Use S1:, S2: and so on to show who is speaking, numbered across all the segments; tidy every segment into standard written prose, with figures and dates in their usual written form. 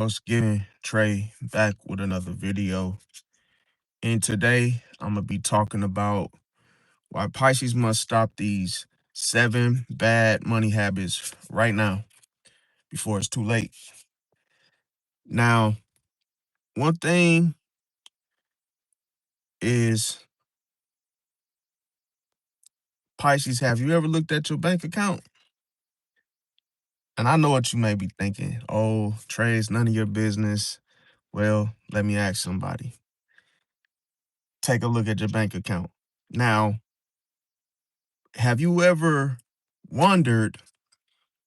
S1: What's getting Trey back with another video. And today I'm gonna be talking about why Pisces must stop these 7 bad money habits right now before it's too late. Now, one thing is Pisces, have you ever looked at your bank account? And I know what you may be thinking. Oh, Trey, it's none of your business. Well, let me ask somebody. Take a look at your bank account. Now, have you ever wondered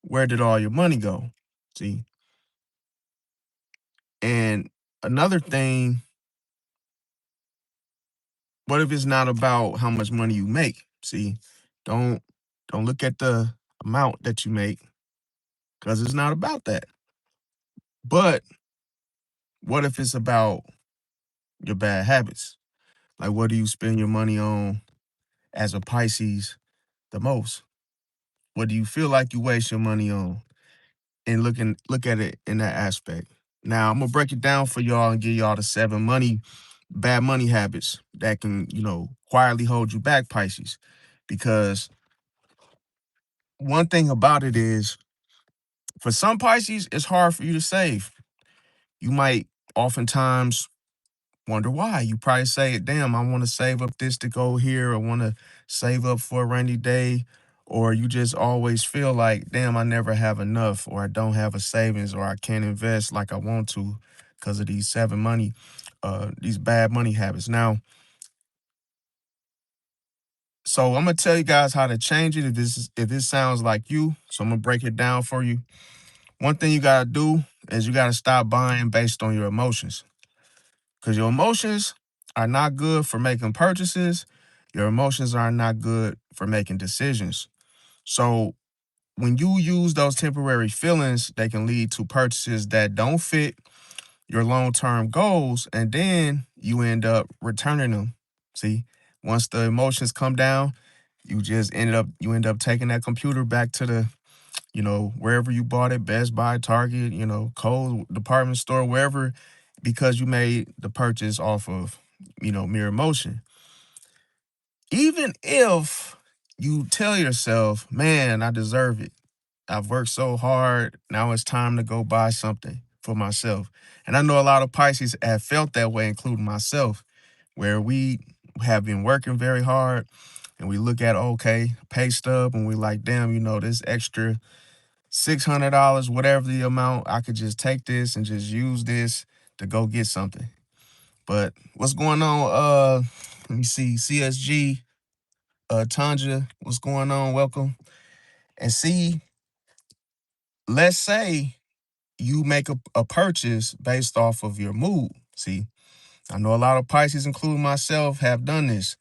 S1: where did all your money go? See, and another thing, what if it's not about how much money you make? See, don't don't look at the amount that you make because it's not about that. But what if it's about your bad habits? Like, what do you spend your money on as a Pisces the most? What do you feel like you waste your money on? And look at it in that aspect. Now I'm gonna break it down for y'all and give y'all the 7 bad money habits that can, quietly hold you back, Pisces. Because one thing about it is, for some Pisces, it's hard for you to save. You might oftentimes wonder why. You probably say, damn, I want to save up this to go here, or want to save up for a rainy day. Or you just always feel like, damn, I never have enough, or I don't have a savings, or I can't invest like I want to because of these bad money habits. Now, so I'm gonna tell you guys how to change it if this sounds like you. So I'm gonna break it down for you. One thing you gotta do is you gotta stop buying based on your emotions. Because your emotions are not good for making purchases. Your emotions are not good for making decisions. So when you use those temporary feelings, they can lead to purchases that don't fit your long-term goals, and then you end up returning them. See, once the emotions come down, you end up taking that computer back to the, wherever you bought it, Best Buy, Target, Kohl's, department store, wherever, because you made the purchase off of, mere emotion. Even if you tell yourself, man, I deserve it. I've worked so hard. Now it's time to go buy something for myself. And I know a lot of Pisces have felt that way, including myself, where we have been working very hard and we look at, okay, pay stub, and we like, damn, this extra $600, whatever the amount, I could just take this and just use this to go get something. But what's going on? Let me see, CSG, Tanja, what's going on? Welcome. And see, let's say you make a purchase based off of your mood. See, I know a lot of Pisces, including myself, have done this,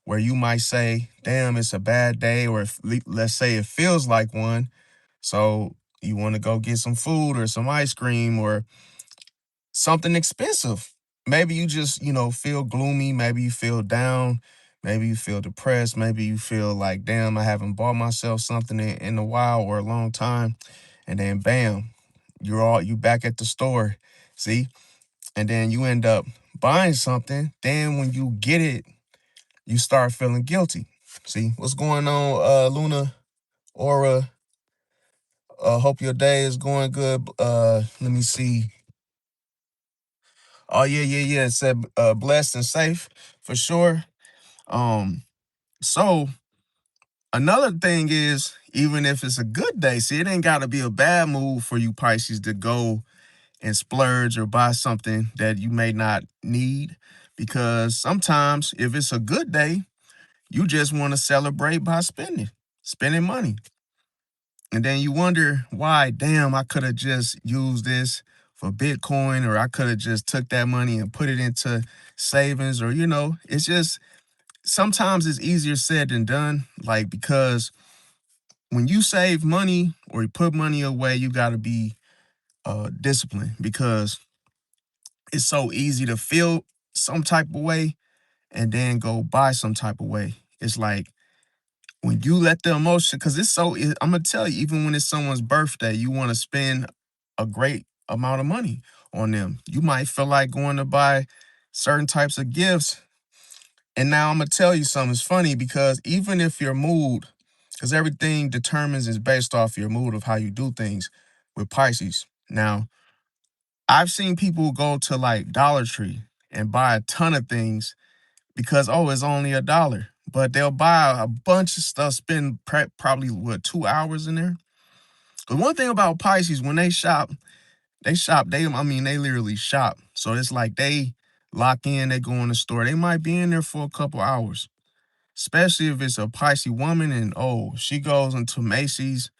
S1: where you might say, damn, it's a bad day, or let's say it feels like one. So you want to go get some food or some ice cream or something expensive. Maybe you just, feel gloomy. Maybe you feel down. Maybe you feel depressed. Maybe you feel like, damn, I haven't bought myself something in a while or a long time. And then bam, you back at the store. See? And then you end up buying something. Then when you get it, you start feeling guilty. See? What's going on, Luna, Aura? Hope your day is going good. Let me see. Oh yeah, yeah, yeah. It said blessed and safe for sure. Um, so another thing is, even if it's a good day, see, it ain't gotta be a bad move for you Pisces to go and splurge or buy something that you may not need. Because sometimes if it's a good day, you just want to celebrate by spending money. And then you wonder why, damn, I could have just used this for Bitcoin, or I could have just took that money and put it into savings, or, it's just sometimes it's easier said than done. Like, because when you save money or you put money away, you got to be disciplined, because it's so easy to feel some type of way and then go buy some type of way. It's like, when you let the emotion, because I'm gonna tell you, even when it's someone's birthday, you want to spend a great amount of money, on them. You might feel like going to buy certain types of gifts. And now I'm gonna tell you something. It's funny because even if your mood, because everything determines is based off your mood of how you do things with Pisces. Now, I've seen people go to like Dollar Tree and buy a ton of things because oh, it's only $1. But they'll buy a bunch of stuff, spend probably what 2 hours in there. The one thing about Pisces, when they shop. I mean, they literally shop. So it's like they lock in, they go in the store. They might be in there for a couple hours, especially if it's a Pisces woman and oh, she goes into Macy's,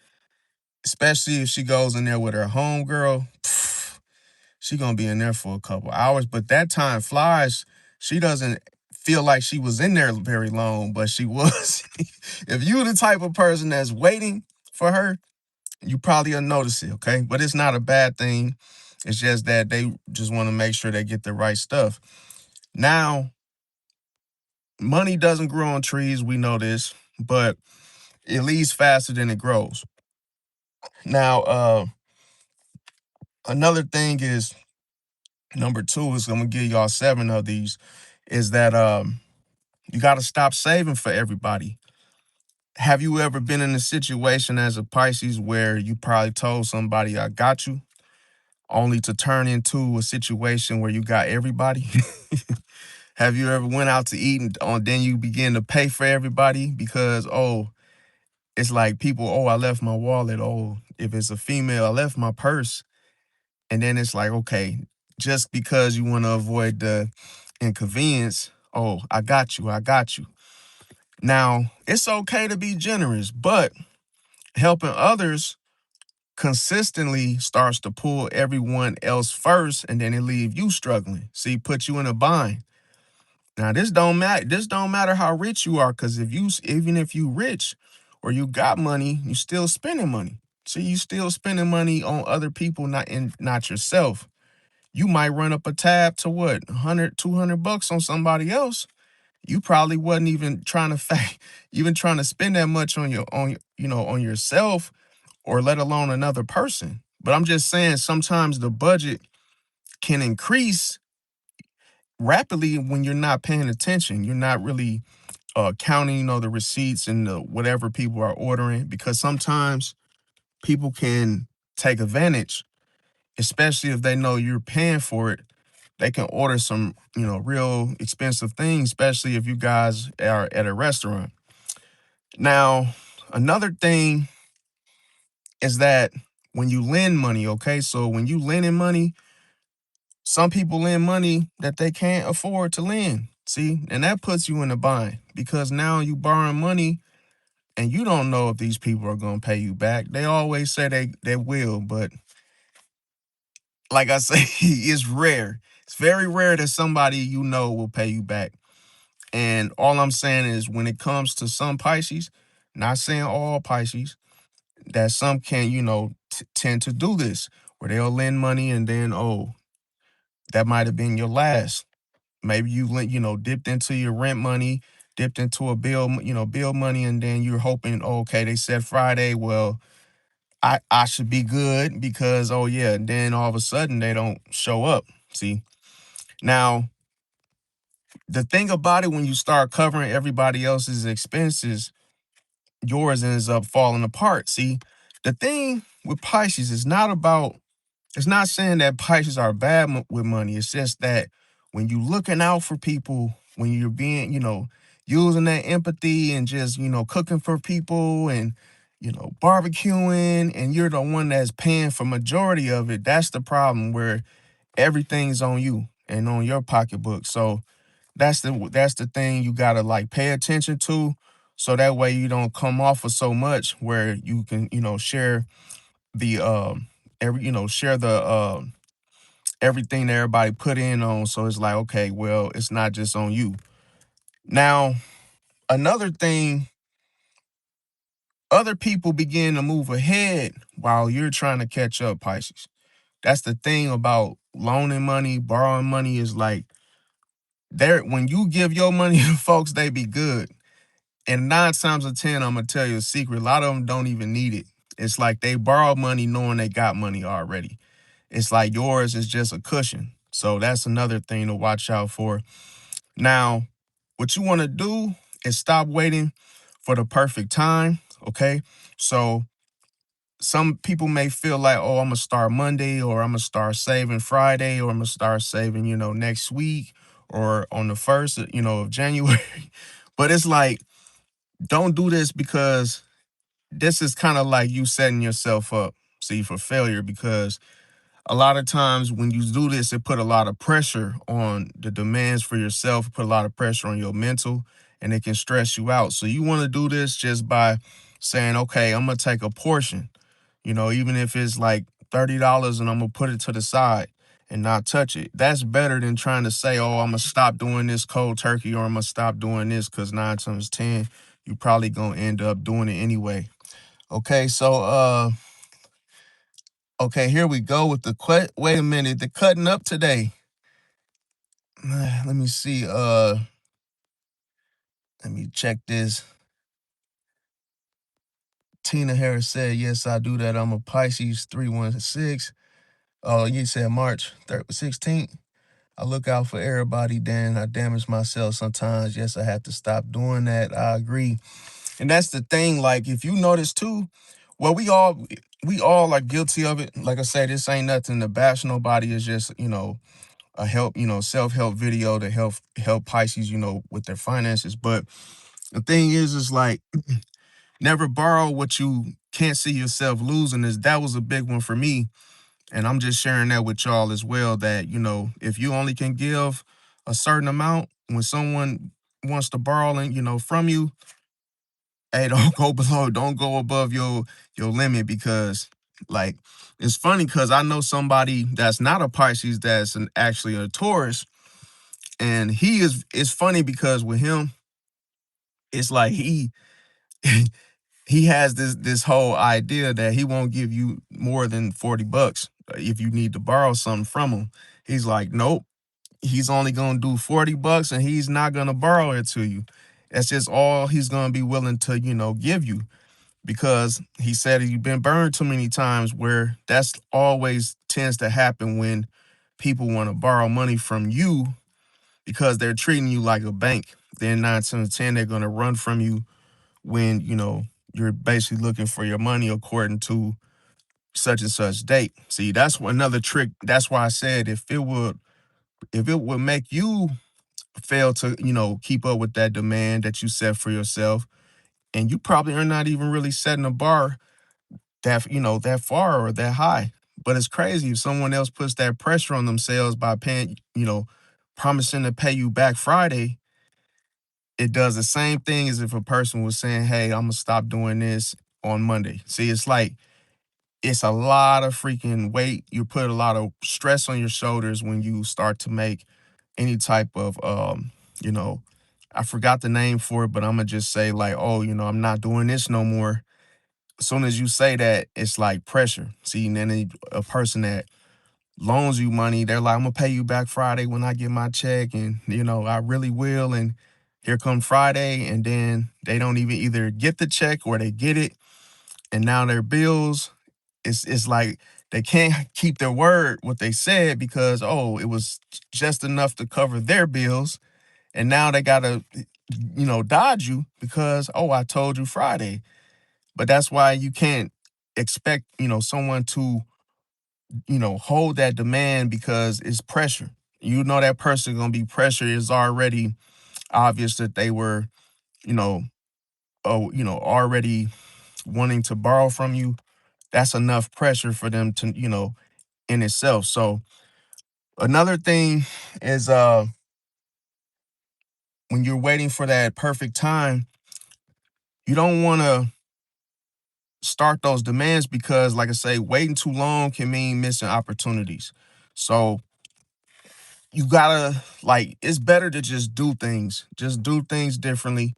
S1: especially if she goes in there with her homegirl. She gonna be in there for a couple hours, but that time flies. She doesn't feel like she was in there very long, but she was. If you the type of person that's waiting for her, you probably will notice it, okay? But it's not a bad thing. It's just that they just want to make sure they get the right stuff. Now, money doesn't grow on trees, we know this, but it leaves faster than it grows. Now, another thing is number two is I'm gonna give y'all seven of these, is that you gotta stop saving for everybody. Have you ever been in a situation as a Pisces where you probably told somebody I got you, only to turn into a situation where you got everybody? Have you ever went out to eat and then you begin to pay for everybody because oh, it's like people, oh, I left my wallet. Oh, if it's a female, I left my purse. And then it's like, okay, just because you want to avoid the inconvenience, oh, I got you, I got you. Now, it's okay to be generous, but helping others consistently starts to pull everyone else first, and then it leave you struggling. See, put you in a bind. Now, this don't matter. This don't matter how rich you are, because even if you rich or you got money, you still spending money. See, you still spending money on other people, not yourself. You might run up a tab to what, 100, 200 bucks on somebody else. You probably wasn't even trying to even trying to spend that much on on yourself, or let alone another person. But I'm just saying sometimes the budget can increase rapidly when you're not paying attention. You're not really counting, the receipts and whatever people are ordering, because sometimes people can take advantage, especially if they know you're paying for it. They can order some, real expensive things, especially if you guys are at a restaurant. Now, another thing is that when you lend money, okay, so when you lending money, some people lend money that they can't afford to lend. See, and that puts you in a bind because now you borrowing money and you don't know if these people are going to pay you back. They always say they will, but like I say, it's rare. It's very rare that somebody will pay you back. And all I'm saying is when it comes to some Pisces, not saying all Pisces, that some can, tend to do this where they'll lend money and then, oh, that might have been your last. Maybe you lent, dipped into your rent money, dipped into a bill, bill money, and then you're hoping, oh, okay, they said Friday, well, I should be good because, oh yeah, and then all of a sudden they don't show up. See, now the thing about it, when you start covering everybody else's expenses, yours ends up falling apart. See, the thing with Pisces is not about, it's not saying that Pisces are bad with money. It's just that when you looking out for people, when you're being, using that empathy and just, cooking for people and, barbecuing, and you're the one that's paying for majority of it, that's the problem where everything's on you and on your pocketbook. So that's the thing you gotta like pay attention to, so that way you don't come off of so much where you can, share the share the everything that everybody put in on. So it's like, okay, well, it's not just on you. Now, another thing, other people begin to move ahead while you're trying to catch up, Pisces. That's the thing about loaning money, borrowing money, is like there when you give your money to folks, they be good. And 9 times out of 10, I'm gonna tell you a secret. A lot of them don't even need it. It's like they borrow money knowing they got money already. It's like yours is just a cushion. So that's another thing to watch out for. Now, what you want to do is stop waiting for the perfect time. Okay. So some people may feel like, oh, I'm gonna start Monday, or I'm gonna start saving Friday, or I'm gonna start saving, next week, or on the first, of January. But it's like, don't do this, because this is kind of like you setting yourself up, see, for failure, because a lot of times when you do this, it put a lot of pressure on the demands for yourself, put a lot of pressure on your mental, and it can stress you out. So you want to do this just by saying, okay, I'm gonna take a portion, even if it's like $30, and I'm gonna put it to the side and not touch it. That's better than trying to say, oh, I'm gonna stop doing this cold turkey, or I'm gonna stop doing this, because 9 times 10, you probably gonna end up doing it anyway. Okay, so okay, here we go with the wait a minute, the cutting up today. Let me see. Let me check this. Tina Harris said, yes, I do that. I'm a Pisces 316. Oh, you said March 16th. I look out for everybody, then I damage myself sometimes. Yes, I have to stop doing that. I agree. And that's the thing. Like, if you notice too, well, we all are guilty of it. Like I said, this ain't nothing to bash nobody. It's just, a help, self-help video to help Pisces, with their finances. But the thing is like, never borrow what you can't see yourself losing. That was a big one for me. And I'm just sharing that with y'all as well, that, if you only can give a certain amount, when someone wants to borrow and, from you, hey, don't go below, don't go above your limit, because like, it's funny because I know somebody that's not a Pisces, that's actually a Taurus. And it's funny because with him, it's like he has this whole idea that he won't give you more than $40 if you need to borrow something from him. He's like, nope, he's only gonna do $40, and he's not gonna borrow it to you. That's just all he's gonna be willing to, give you, because he said you've been burned too many times, where that's always tends to happen when people want to borrow money from you, because they're treating you like a bank. Then 9 times 10, they're gonna run from you when, you're basically looking for your money according to such and such date. See, that's another trick. That's why I said, if it would make you fail to, keep up with that demand that you set for yourself, and you probably are not even really setting a bar that far or that high. But it's crazy if someone else puts that pressure on themselves by paying, promising to pay you back Friday. It does the same thing as if a person was saying, hey, I'm gonna stop doing this on Monday. See, it's like, it's a lot of freaking weight. You put a lot of stress on your shoulders when you start to make any type of you know, I forgot the name for it, but I'm gonna just say like, oh, I'm not doing this no more. As soon as you say that, it's like pressure. See, and then a person that loans you money, they're like, I'm gonna pay you back Friday when I get my check, and I really will. And here come Friday, and then they don't even either get the check or they get it, and now their bills, it's like they can't keep their word what they said, because oh, it was just enough to cover their bills, and now they gotta dodge you because, oh, I told you Friday. But that's why you can't expect someone to hold that demand, because it's pressure. That person gonna be pressure. Is already obvious that they were you know already wanting to borrow from you. That's enough pressure for them to in itself. So another thing is, when you're waiting for that perfect time, you don't want to start those demands, because like I say, waiting too long can mean missing opportunities. So you gotta, like, it's better to just do things differently.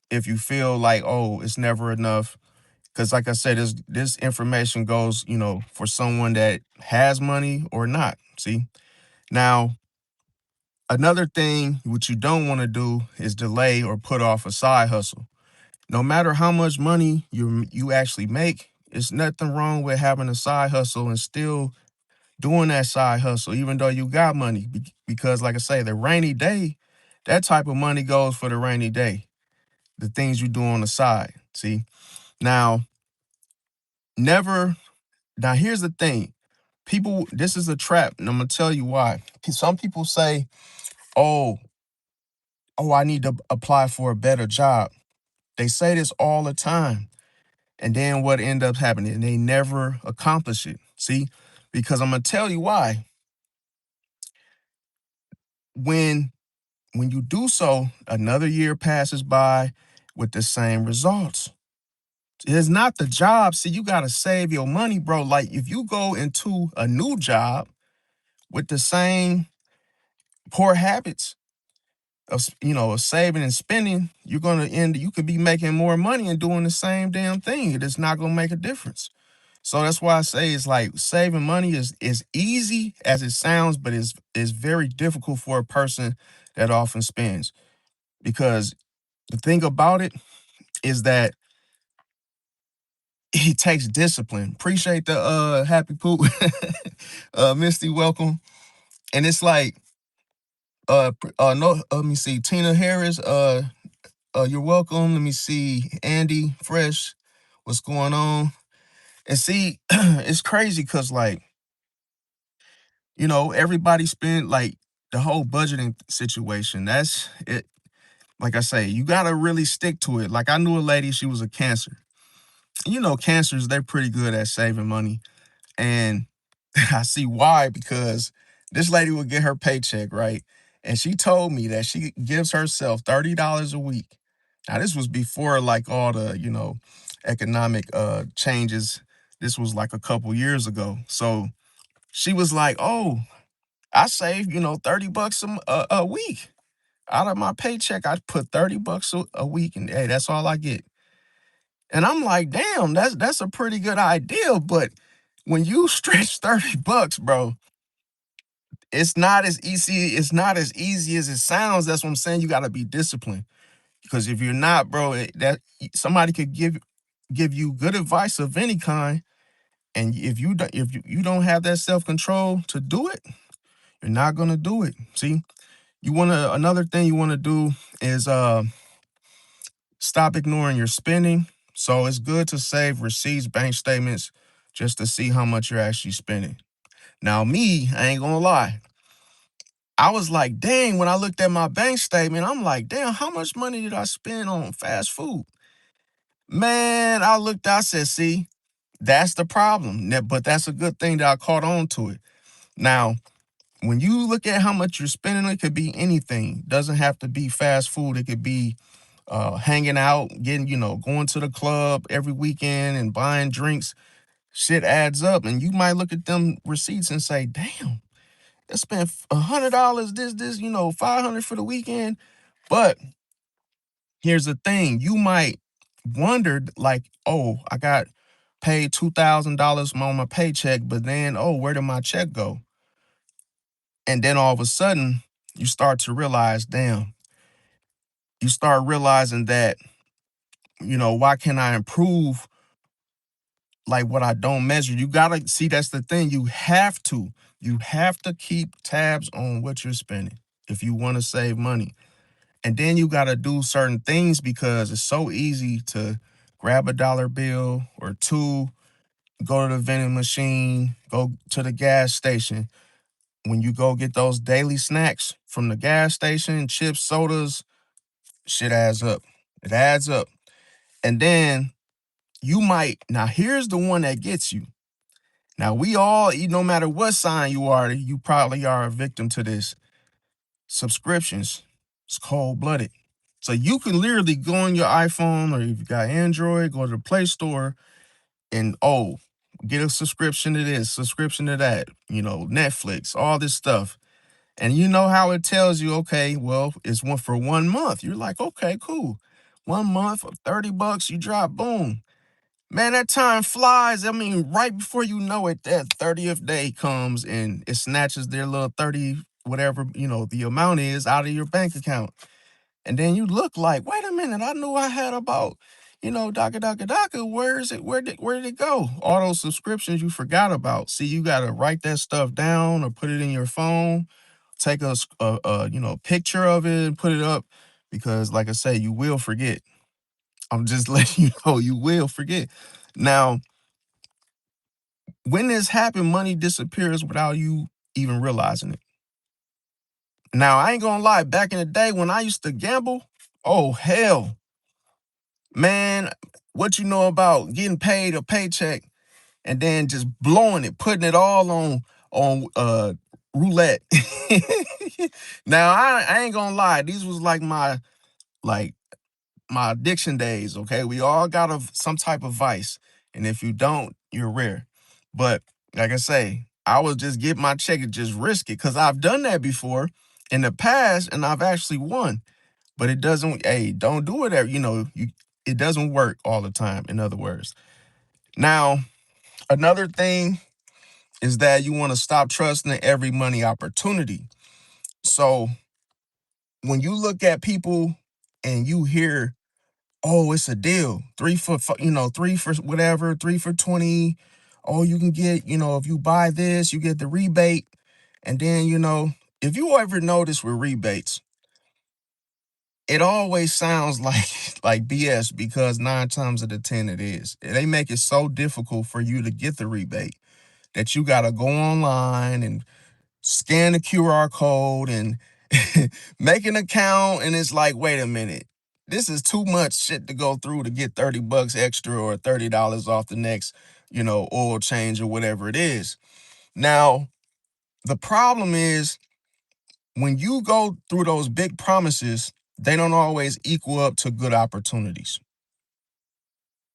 S1: If you feel like, oh, it's never enough, because like I said, this information goes for someone that has money or not. See, now, another thing which you don't want to do is delay or put off a side hustle. No matter how much money you actually make, it's nothing wrong with having a side hustle and still doing that side hustle, even though you got money. Because, like I say, the rainy day, that type of money goes for the rainy day, the things you do on the side. See, now, never, now here's the thing. People, this is a trap, and I'm gonna tell you why. Some people say, oh, I need to apply for a better job. They say this all the time. And then what end up happening? They never accomplish it. See, because I'm gonna tell you why. When when you do so, another year passes by with the same results. It's not the job. See, you gotta save your money, bro. Like if you go into a new job with the same poor habits of of saving and spending, you're gonna end. You could be making more money and doing the same damn thing. It is not gonna make a difference. So that's why I say it's like saving money is easy as it sounds, but is very difficult for a person that often spends. Because the thing about it is that it takes discipline. Appreciate the happy poop. Misty, welcome. And it's like no, let me see, Tina Harris, you're welcome. Let me see, Andy Fresh, what's going on? And see, it's crazy because like everybody spend like the whole budgeting situation. That's it. Like I say, you gotta really stick to it. Like I knew a lady, she was a Cancer. Cancers, they're pretty good at saving money. And I see why, because this lady would get her paycheck, right? And she told me that she gives herself $30 a week. Now, this was before like all the, economic changes. This was like a couple years ago. So she was like, oh, I save, 30 bucks a week. Out of my paycheck, I put 30 bucks a week, and hey, that's all I get. And I'm like, damn, that's a pretty good idea. But when you stretch 30 bucks, bro, it's not as easy as it sounds. That's what I'm saying. You gotta be disciplined. Because if you're not, bro, that somebody could give you good advice of any kind. And if you don't have that self-control to do it, you're not gonna do it. See? Another thing you wanna do is stop ignoring your spending. So it's good to save receipts, bank statements, just to see how much you're actually spending. Now, me, I ain't gonna lie. I was like, dang, when I looked at my bank statement, I'm like, damn, how much money did I spend on fast food? Man, I said, see, that's the problem. But that's a good thing that I caught on to it. Now, when you look at how much you're spending, it could be anything. Doesn't have to be fast food. It could be hanging out, going to the club every weekend and buying drinks. Shit adds up, and you might look at them receipts and say, "Damn, I spent $100. This, 500 for the weekend." But here's the thing: you might wonder, like, "Oh, I got paid $2,000 on my paycheck, but then, oh, where did my check go?" And then all of a sudden, you start to realize, damn, you start realizing that, why can I improve like what I don't measure? You gotta see, that's the thing. You have to keep tabs on what you're spending if you want to save money. And then you gotta do certain things because it's so easy to grab a dollar bill or two, go to the vending machine, go to the gas station. When you go get those daily snacks from the gas station, chips, sodas, shit adds up. It adds up. And then now here's the one that gets you. Now, we all, no matter what sign you are, you probably are a victim to this. Subscriptions. It's cold blooded. So you can literally go on your iPhone, or if you got Android, go to the Play Store and, oh, get a subscription to this, subscription to that, Netflix, all this stuff. And you know how it tells you, okay, well, it's one for 1 month. You're like, okay, cool. 1 month of 30 bucks, you drop, boom. Man, that time flies. I mean, right before you know it, that 30th day comes and it snatches their little 30, whatever, the amount is, out of your bank account. And then you look like, wait a minute, I knew I had about, Daka, where is it? Where did it go? All those subscriptions you forgot about. See, you gotta write that stuff down or put it in your phone. Take a picture of it and put it up because, like I say, you will forget. I'm just letting you know you will forget. Now, when this happened, money disappears without you even realizing it. Now, I ain't gonna lie, back in the day when I used to gamble, oh hell, man, what you know about getting paid a paycheck and then just blowing it, putting it all on roulette. Now, I ain't gonna lie, these was like my addiction days, okay? We all got some type of vice. And if you don't, you're rare. But like I say, I would just get my check and just risk it because I've done that before in the past and I've actually won. But it doesn't, hey, don't do it it doesn't work all the time, in other words. Now, another thing is that you want to stop trusting every money opportunity. So when you look at people and you hear, oh, it's a deal. Three for whatever, 3 for 20. Oh, you can get, if you buy this, you get the rebate. And then, if you ever notice with rebates, it always sounds like like BS because 9 times out of 10 it is. They make it so difficult for you to get the rebate that you gotta go online and scan the QR code and make an account. And it's like, wait a minute. This is too much shit to go through to get $30 extra or $30 off the next, oil change or whatever it is. Now, the problem is when you go through those big promises, they don't always equal up to good opportunities.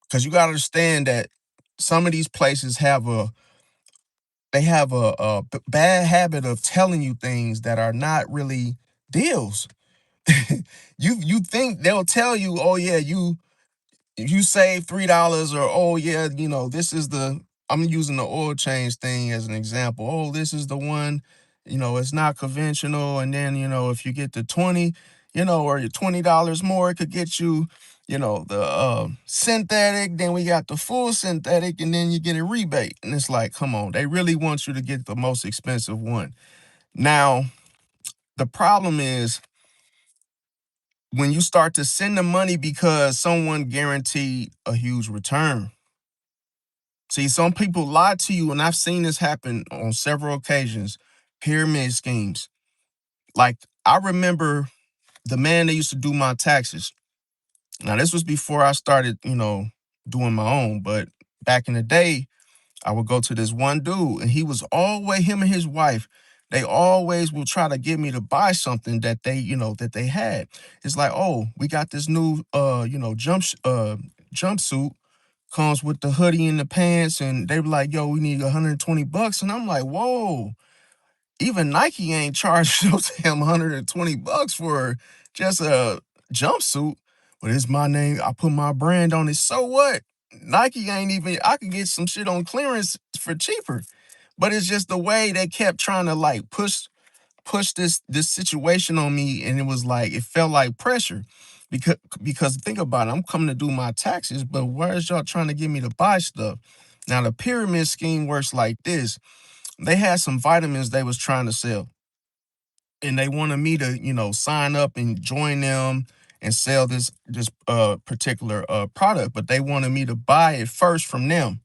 S1: Because you got to understand that some of these places have a bad habit of telling you things that are not really deals. You think they'll tell you, oh yeah, you save $3, or oh yeah, this is the I'm using the oil change thing as an example. Oh, this is the one, it's not conventional, and then if you get the 20, or your $20 more, it could get you, the synthetic. Then we got the full synthetic, and then you get a rebate. And it's like, come on, they really want you to get the most expensive one. Now, the problem is when you start to send the money because someone guaranteed a huge return. See, some people lie to you, and I've seen this happen on several occasions. Pyramid schemes. Like, I remember the man that used to do my taxes. Now, this was before I started, doing my own, but back in the day, I would go to this one dude, and he was always, him and his wife, they always will try to get me to buy something that they had. It's like, oh, we got this new jumpsuit, comes with the hoodie and the pants, and they were like, yo, we need $120. And I'm like, whoa, even Nike ain't charged no damn $120 for just a jumpsuit. But it's my name. I put my brand on it. So what? Nike ain't even, I could get some shit on clearance for cheaper. But it's just the way they kept trying to like push this situation on me, and it was like it felt like pressure. Because think about it, I'm coming to do my taxes, but where's y'all trying to get me to buy stuff? Now the pyramid scheme works like this. They had some vitamins they was trying to sell, and they wanted me to, sign up and join them and sell this particular product, but they wanted me to buy it first from them.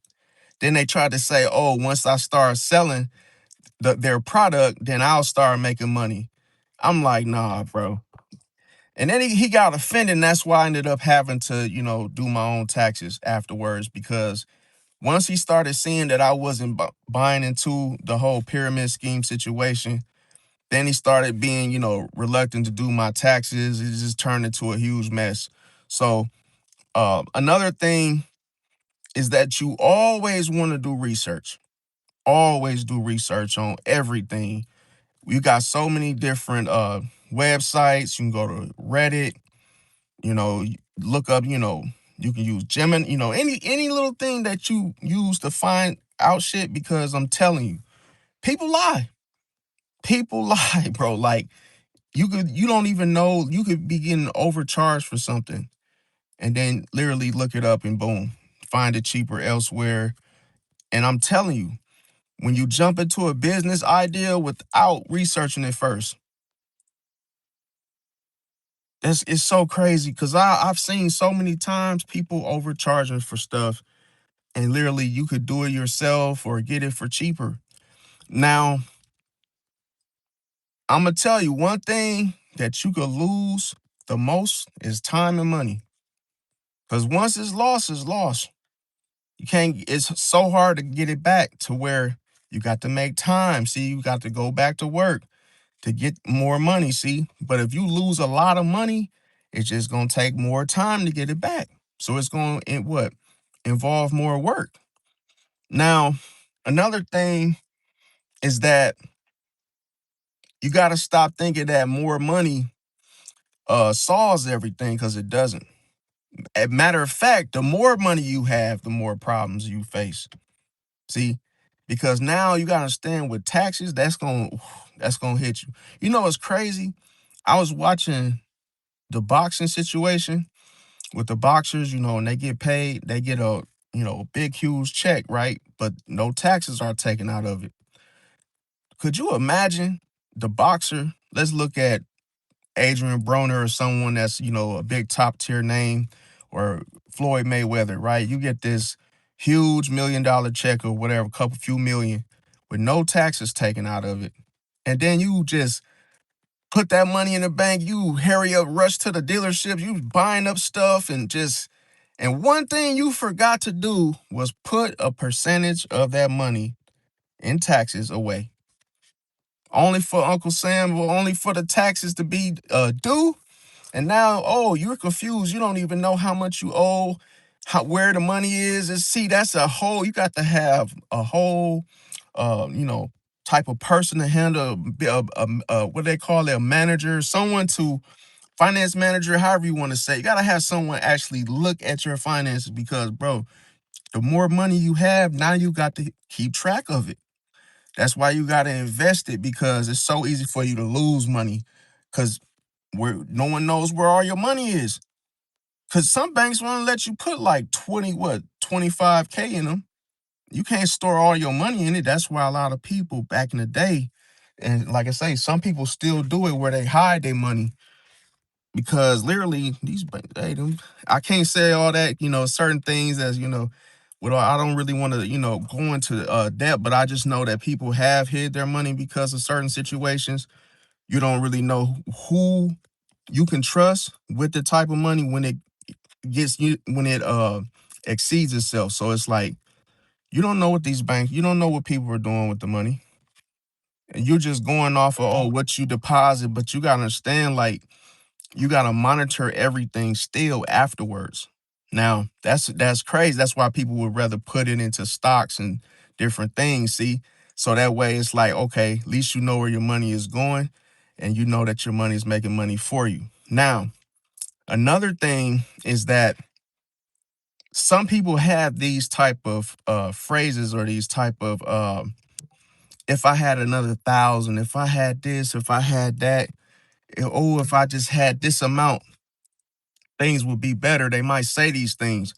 S1: Then they tried to say, oh, once I start selling their product, then I'll start making money. I'm like, nah, bro. And then he got offended, and that's why I ended up having to, do my own taxes afterwards, because once he started seeing that I wasn't buying into the whole pyramid scheme situation, then he started being, reluctant to do my taxes. It just turned into a huge mess. So another thing is that you always want to do research. Always do research on everything. You got so many different websites. You can go to Reddit, look up, you can use Gemini, any little thing that you use to find out shit, because I'm telling you, people lie. People lie, bro. Like you don't even know, you could be getting overcharged for something. and then literally look it up and boom, find it cheaper elsewhere. And I'm telling you, when you jump into a business idea without researching it first, it's so crazy because I've seen so many times people overcharging for stuff, and literally you could do it yourself or get it for cheaper. Now, I'm gonna tell you one thing that you could lose the most is time and money. Because once it's lost, it's lost. You can't, it's so hard to get it back to where you got to make time. See, you got to go back to work to get more money. See, but if you lose a lot of money, it's just gonna take more time to get it back. So it's gonna involve more work. Now, another thing is that you got to stop thinking that more money solves everything because it doesn't. As a matter of fact, the more money you have, the more problems you face. See, because now you gotta understand with taxes, that's gonna hit you. You know it's crazy. I was watching the boxing situation with the boxers, and they get paid, they get a big huge check, right? But no taxes are taken out of it. Could you imagine the boxer? Let's look at Adrian Broner or someone that's, a big top tier name, or Floyd Mayweather, right? You get this huge $1 million check or whatever, couple few million with no taxes taken out of it. And then you just put that money in the bank, you hurry up, rush to the dealership, you buying up stuff and one thing you forgot to do was put a percentage of that money in taxes away. Only for Uncle Sam, or only for the taxes to be due. And now, oh, you're confused. You don't even know how much you owe, where the money is. And see, that's a whole, you got to have a whole, uh, you know, type of person to handle, what they call it, a manager, someone to, finance manager, however you want to say. You got to have someone actually look at your finances because, bro, the more money you have, now you got to keep track of it. That's why you got to invest it because it's so easy for you to lose money because where no one knows where all your money is. Cause some banks want to let you put like 25K in them. You can't store all your money in it. That's why a lot of people back in the day, and like I say, some people still do it where they hide their money because literally these banks, I can't say all that, certain things as well, I don't really want to, go into debt, but I just know that people have hid their money because of certain situations. You don't really know who you can trust with the type of money when it exceeds itself. So it's like you don't know what these banks, you don't know what people are doing with the money. And you're just going off of what you deposit, but you gotta understand, like, you gotta monitor everything still afterwards. Now, that's crazy. That's why people would rather put it into stocks and different things. See? So that way it's like, okay, at least you know where your money is going and you know that your money is making money for you. Now, another thing is that some people have these type of phrases or these type of if I had another thousand, if I had this, if I had that, oh, if I just had this amount, things would be better. They might say these things.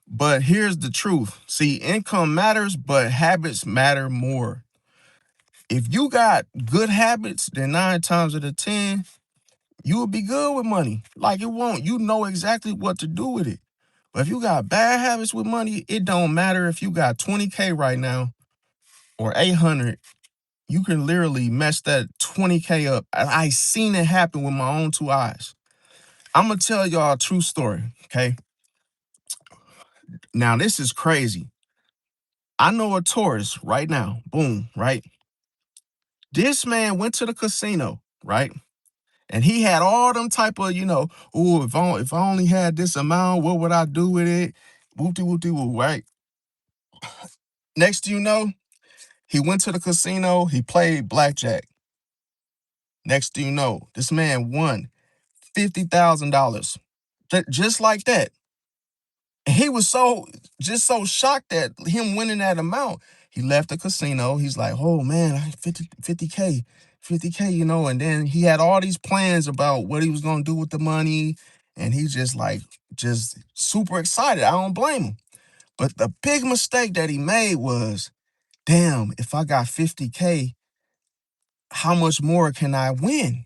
S1: But here's the truth. See, income matters, but habits matter more. If you got good habits, then 9 times out of 10, you will be good with money. Like it won't, you know exactly what to do with it. But if you got bad habits with money, it don't matter if you got 20K right now or 800, you can literally mess that 20K up. I seen it happen with my own two eyes. I'm gonna tell y'all a true story, okay? Now this is crazy. I know a tourist right now, boom, right? This man went to the casino, right? And he had all them type of, oh, if I only had this amount, what would I do with it? Whoopty whoopty whoop, right? Next you know, he went to the casino, he played blackjack. Next thing you know, this man won $50,000. Just like that. And he was so shocked at him winning that amount. He left the casino. He's like, oh man, 50K, 50K, and then he had all these plans about what he was gonna do with the money. And he's just like, just super excited. I don't blame him. But the big mistake that he made was, damn, if I got 50K, how much more can I win?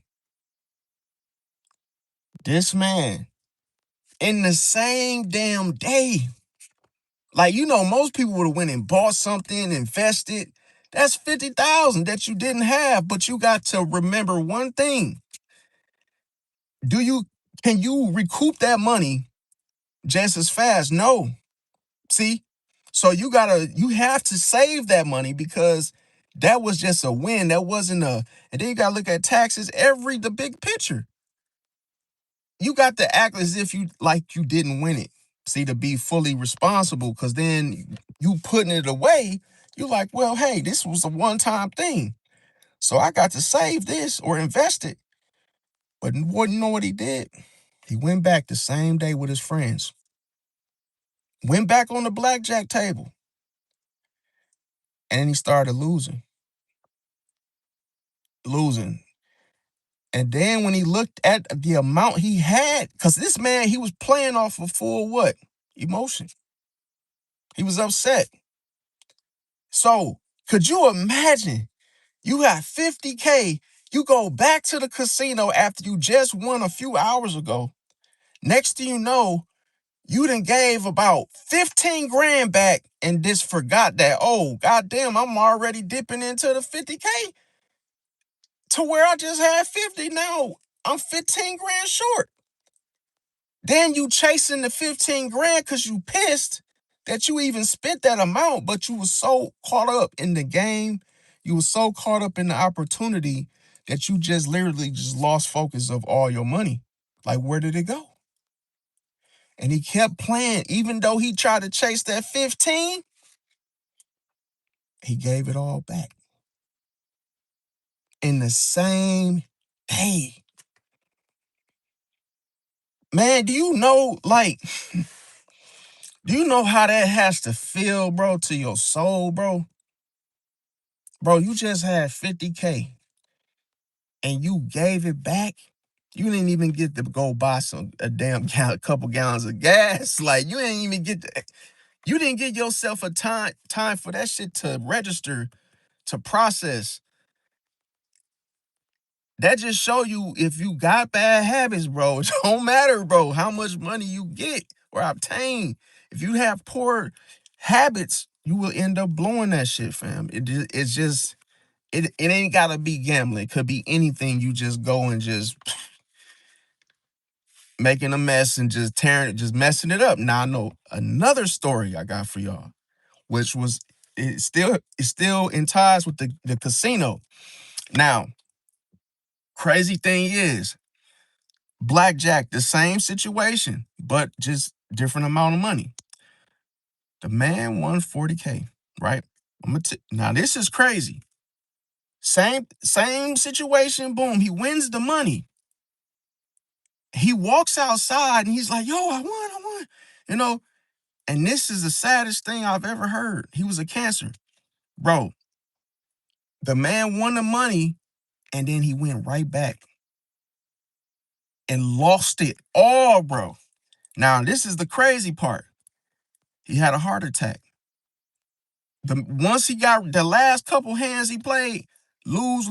S1: This man, in the same damn day, like, most people would have went and bought something, invested. That's 50,000 that you didn't have, but you got to remember one thing. Can you recoup that money just as fast? No. See? So you have to save that money because that was just a win. That wasn't and then you gotta look at taxes, the big picture. You got to act as if you didn't win it. See, to be fully responsible, because then you putting it away, you're like, well, hey, this was a one-time thing. So I got to save this or invest it. But you know what he did? He went back the same day with his friends. Went back on the blackjack table. And then he started losing. Losing. And then when he looked at the amount he had, because this man, he was playing off of full what? Emotion. He was upset. So could you imagine? You got 50K. You go back to the casino after you just won a few hours ago. Next thing you know, you done gave about 15 grand back and just forgot that, oh, goddamn, I'm already dipping into the 50K to where I just had 50. Now I'm 15 grand short. Then you chasing the 15 grand because you pissed that you even spent that amount, but you were so caught up in the game, you were so caught up in the opportunity that you just literally just lost focus of all your money. Like, where did it go? And he kept playing, even though he tried to chase that 15, he gave it all back in the same day. Man, do you know how that has to feel, bro, to your soul, bro? Bro, you just had 50K and you gave it back. You didn't even get to go buy a couple gallons of gas. Like, you didn't even you didn't get yourself a time for that shit to register, to process. That just show you, if you got bad habits, bro, it don't matter, bro, how much money you get or obtain. If you have poor habits, you will end up blowing that shit, fam. It's just, it ain't gotta be gambling. It could be anything. You just go and just making a mess and just tearing it, just messing it up. Now I know another story I got for y'all, which was, it's still in ties with the casino. Now, crazy thing is, blackjack, the same situation, but just different amount of money. The man won 40K, right? Now this is crazy. Same situation, boom, he wins the money. He walks outside and he's like, yo, I won. You know, and this is the saddest thing I've ever heard. He was a Cancer. Bro, the man won the money and then he went right back and lost it all, bro. Now, this is the crazy part. He had a heart attack. Once he got the last couple hands he played, lose,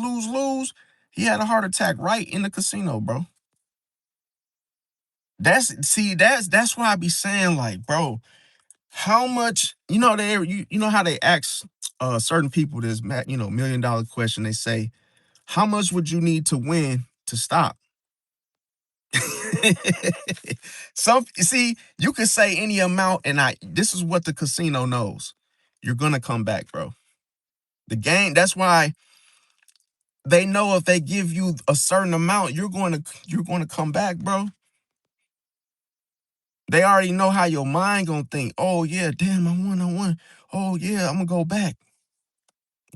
S1: he had a heart attack right in the casino, bro. That's why I be saying, like, bro, how much, you know how they ask certain people this, $1 million question. They say, how much would you need to win to stop? You could say any amount, and this is what the casino knows. You're gonna come back, bro. The game, that's why they know if they give you a certain amount, you're going to come back, bro. They already know how your mind gonna think. Oh yeah, damn, I won. Oh yeah, I'm gonna go back.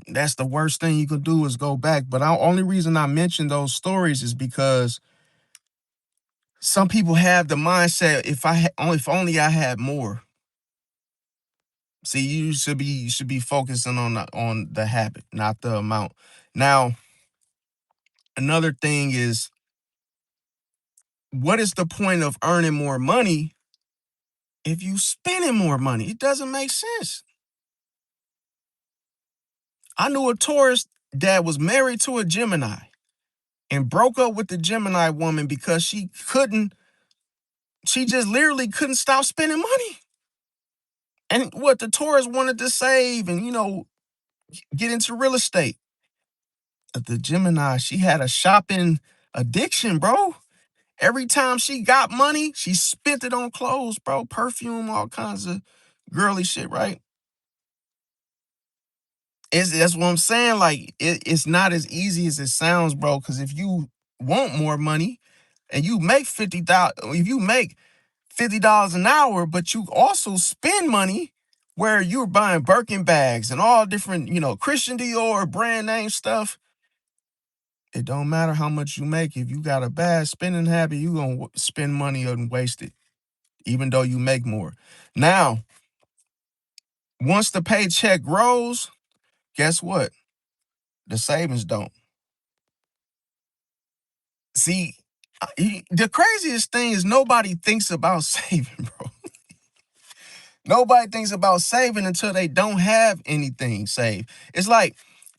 S1: That's the worst thing you could do, is go back. But the only reason I mention those stories is because some people have the mindset, if only I had more. See, you should be focusing on the habit, not the amount. Now, another thing is, what is the point of earning more money if you spending more money? It doesn't make sense. I knew a Taurus that was married to a Gemini and broke up with the Gemini woman because she just literally couldn't stop spending money. And what the Taurus wanted to save and, get into real estate. But the Gemini, she had a shopping addiction, bro. Every time she got money, she spent it on clothes, bro, perfume, all kinds of girly shit, right? That's what I'm saying. Like, it's not as easy as it sounds, bro. Because if you want more money and you make 50,000, if you make $50 an hour, but you also spend money where you're buying Birkin bags and all different, Christian Dior brand name stuff. It don't matter how much you make. If you got a bad spending habit, you gonna spend money and waste it, even though you make more. Now, once the paycheck grows, guess what? The savings don't. See, the craziest thing is nobody thinks about saving, bro. Nobody thinks about saving until they don't have anything saved. It's like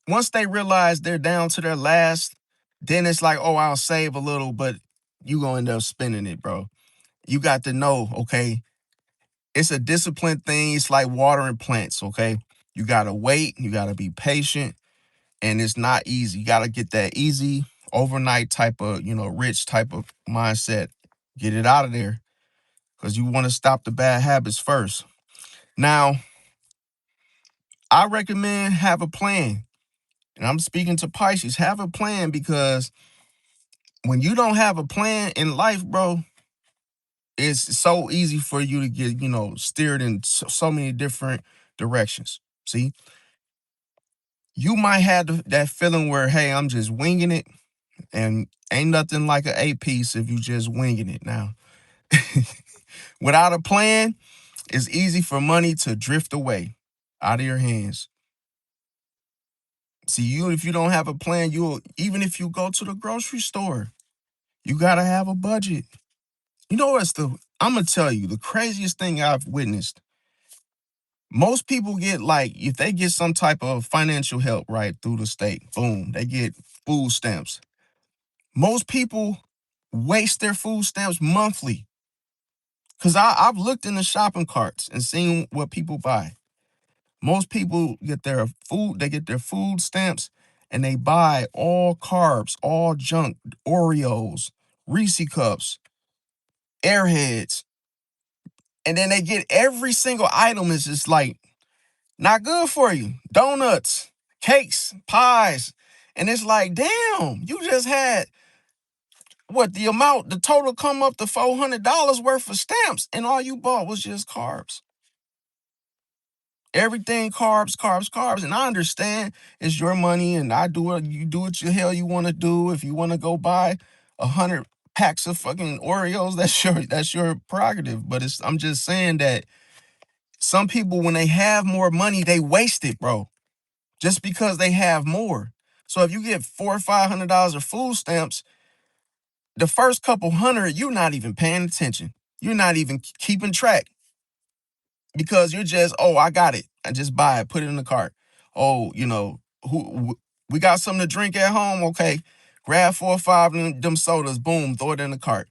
S1: once they realize they're down to their last, then it's like, oh, I'll save a little, but you gonna end up spending it, bro. You got to know, okay, it's a discipline thing. It's like watering plants, okay? You gotta wait, you gotta be patient, and it's not easy. You gotta get that easy overnight type of, rich type of mindset. Get it out of there because you want to stop the bad habits first. Now, I recommend have a plan. And I'm speaking to Pisces. Have a plan because when you don't have a plan in life, bro, it's so easy for you to get, steered in so many different directions. See, you might have that feeling where, hey, I'm just winging it, and ain't nothing like an A piece if you just winging it now. Without a plan, it's easy for money to drift away out of your hands. See, if you don't have a plan, even if you go to the grocery store, you gotta have a budget. You know what's I'm gonna tell you the craziest thing I've witnessed. Most people get like, if they get some type of financial help, right, through the state, boom, they get food stamps. Most people waste their food stamps monthly. Cause I've looked in the shopping carts and seen what people buy. Most people they get their food stamps and they buy all carbs, all junk, Oreos, Reese cups, Airheads. And then they get every single item is just like not good for you. Donuts, cakes, pies. And it's like, damn, you just had the total come up to $400 worth of stamps, and all you bought was just carbs. Everything carbs, carbs, carbs. And I understand it's your money and you do what the hell you want to do. If you want to go buy 100 packs of fucking Oreos, that's your prerogative. But I'm just saying that some people, when they have more money, they waste it, bro. Just because they have more. So if you get $400 or $500 of food stamps, the first couple hundred, you're not even paying attention. You're not even keeping track because you're just, oh, I got it. I just buy it, put it in the cart. Oh, we got something to drink at home. Okay, grab 4 or 5 of them sodas. Boom, throw it in the cart.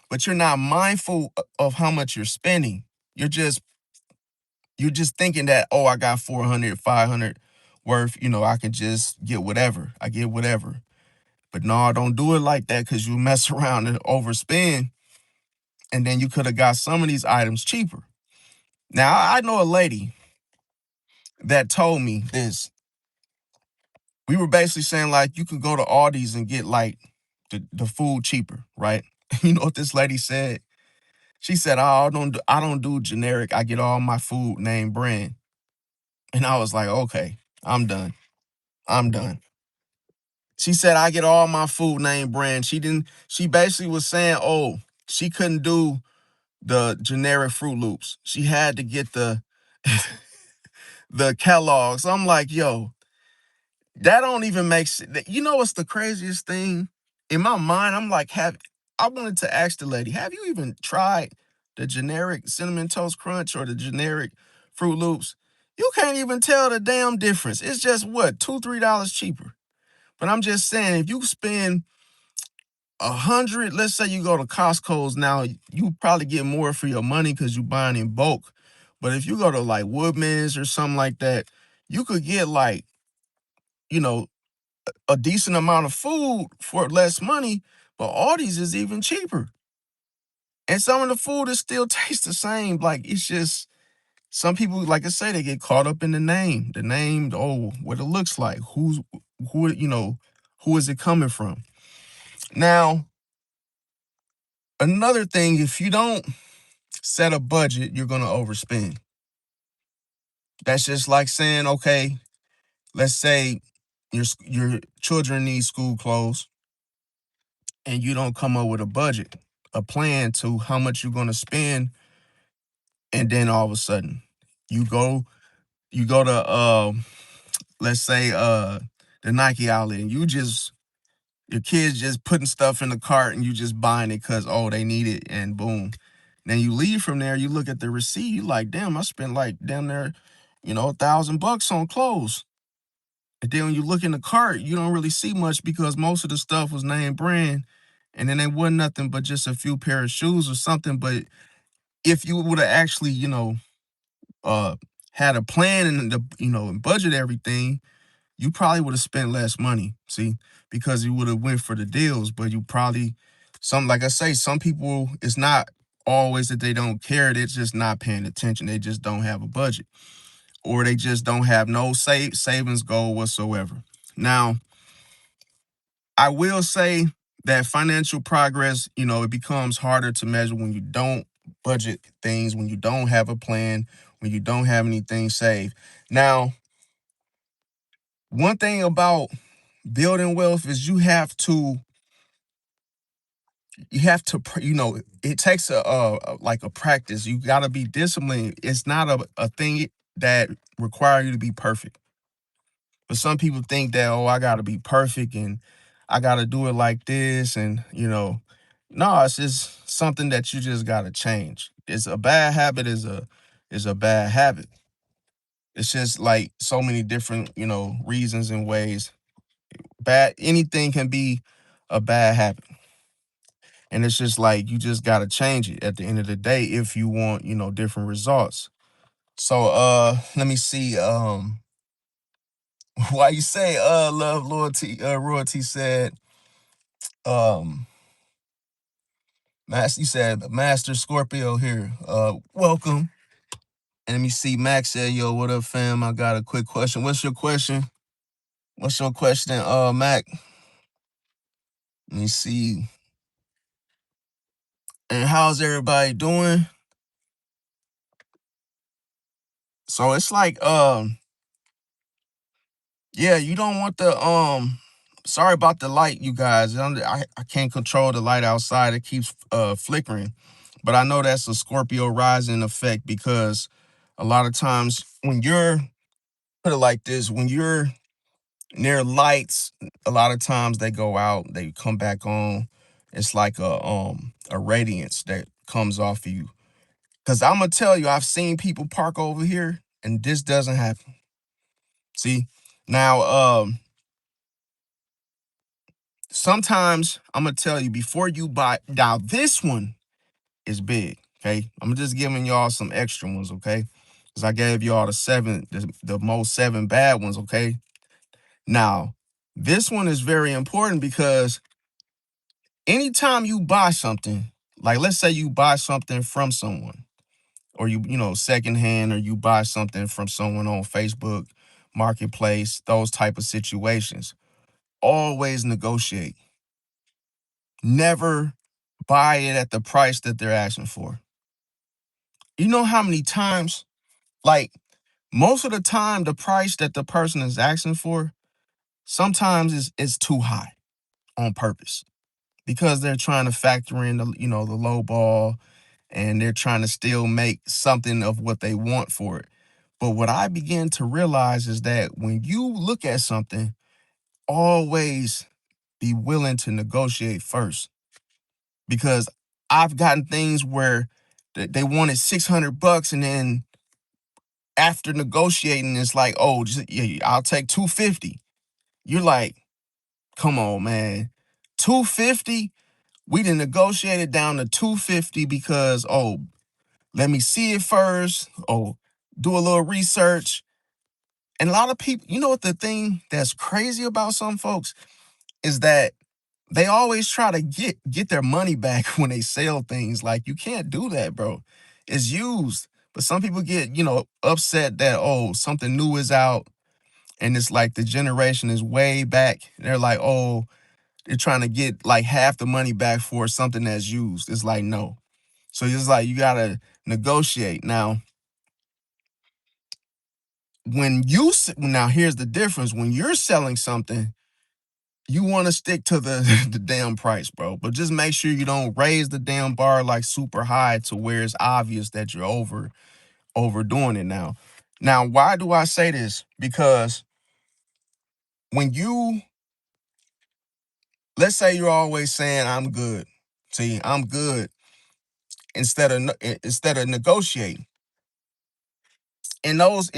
S1: But you're not mindful of how much you're spending. You're just thinking that, oh, I got 400, 500 worth. I can just get whatever. I get whatever. But no, don't do it like that because you mess around and overspend, and then you could have got some of these items cheaper. Now, I know a lady that told me this. We were basically saying like you could go to Aldi's and get like the food cheaper, right? You know what this lady said? She said, "Oh, I don't do generic. I get all my food name brand." And I was like, "Okay, I'm done. I'm done." She said, "I get all my food name brand." She basically was saying, "Oh, she couldn't do the generic Fruit Loops. She had to get the the Kellogg's." I'm like, "Yo, that don't even make sense." You know what's the craziest thing? In my mind, I'm like, I wanted to ask the lady, have you even tried the generic Cinnamon Toast Crunch or the generic Fruit Loops? You can't even tell the damn difference. It's just what, $2, $3 cheaper. But I'm just saying, if you spend 100, let's say you go to Costco's now, you probably get more for your money because you buying in bulk. But if you go to like Woodman's or something like that, you could get like, you know, a decent amount of food for less money, but all these is even cheaper. And some of the food is still tastes the same. Like it's just some people, like I say, they get caught up in the name. The name, oh, what it looks like, who is it coming from? Now, another thing, if you don't set a budget, you're gonna overspend. That's just like saying, okay, let's say your children need school clothes and you don't come up with a budget, a plan to how much you're gonna spend, and then all of a sudden you go to let's say the Nike outlet and your kids just putting stuff in the cart and you just buying it because oh they need it and boom. Then you leave from there, you look at the receipt, you like, damn, I spent like damn near, $1,000 on clothes. And then when you look in the cart, you don't really see much because most of the stuff was name brand. And then it wasn't nothing but just a few pair of shoes or something. But if you would have actually, uh had a plan and budget everything, you probably would have spent less money. See, because you would have went for the deals, but you probably like I say, some people it's not always that they don't care, they're just not paying attention. They just don't have a budget. Or they just don't have no savings goal whatsoever. Now, I will say that financial progress, it becomes harder to measure when you don't budget things, when you don't have a plan, when you don't have anything saved. Now, one thing about building wealth is it takes like a practice. You got to be disciplined. It's not a thing that require you to be perfect. But some people think that, oh, I gotta be perfect and I gotta do it like this. And, no, it's just something that you just gotta change. It's a bad habit is a bad habit. It's just like so many different, reasons and ways. Anything can be a bad habit. And it's just like you just gotta change it at the end of the day if you want, different results. So let me see. Why you say love loyalty royalty said um Master, you said Master Scorpio here. Welcome. And let me see. Max said, yo, what up, fam? I got a quick question. What's your question? What's your question, Mac? Let me see. And how's everybody doing? So it's like, yeah, you don't want the sorry about the light, you guys. I can't control the light outside. It keeps flickering. But I know that's a Scorpio rising effect because a lot of times when you're put it like this, when you're near lights, a lot of times they go out, they come back on. It's like a radiance that comes off of you. Cause I'm gonna tell you, I've seen people park over here and this doesn't happen. See? Now sometimes I'm gonna tell you before you buy now this one is big. Okay. I'm just giving y'all some extra ones, okay? Because I gave y'all the most seven bad ones, okay? Now, this one is very important because anytime you buy something, like let's say you buy something from someone, or secondhand, or you buy something from someone on Facebook, Marketplace, those type of situations, always negotiate. Never buy it at the price that they're asking for. You know how many times, like most of the time, the price that the person is asking for sometimes is too high on purpose because they're trying to factor in the low ball and they're trying to still make something of what they want for it. But what I begin to realize is that when you look at something, always be willing to negotiate first because I've gotten things where they wanted $600, and then after negotiating, it's like, oh, just, yeah, I'll take 250. You're like, come on, man, 250. We done negotiated down to 250 because, oh, let me see it first. Oh, do a little research. And a lot of people, you know what the thing that's crazy about some folks is that they always try to get their money back when they sell things. Like, you can't do that, bro. It's used. But some people get, upset that, oh, something new is out, and it's like the generation is way back. They're like, oh, they're trying to get like half the money back for something that's used. It's like, no. So it's like you gotta negotiate. Now here's the difference. When you're selling something, you want to stick to the the damn price, bro. But just make sure you don't raise the damn bar like super high to where it's obvious that you're overdoing it now. Now, why do I say this? Because when you, let's say you're always saying I'm good. See, I'm good instead of negotiating. In those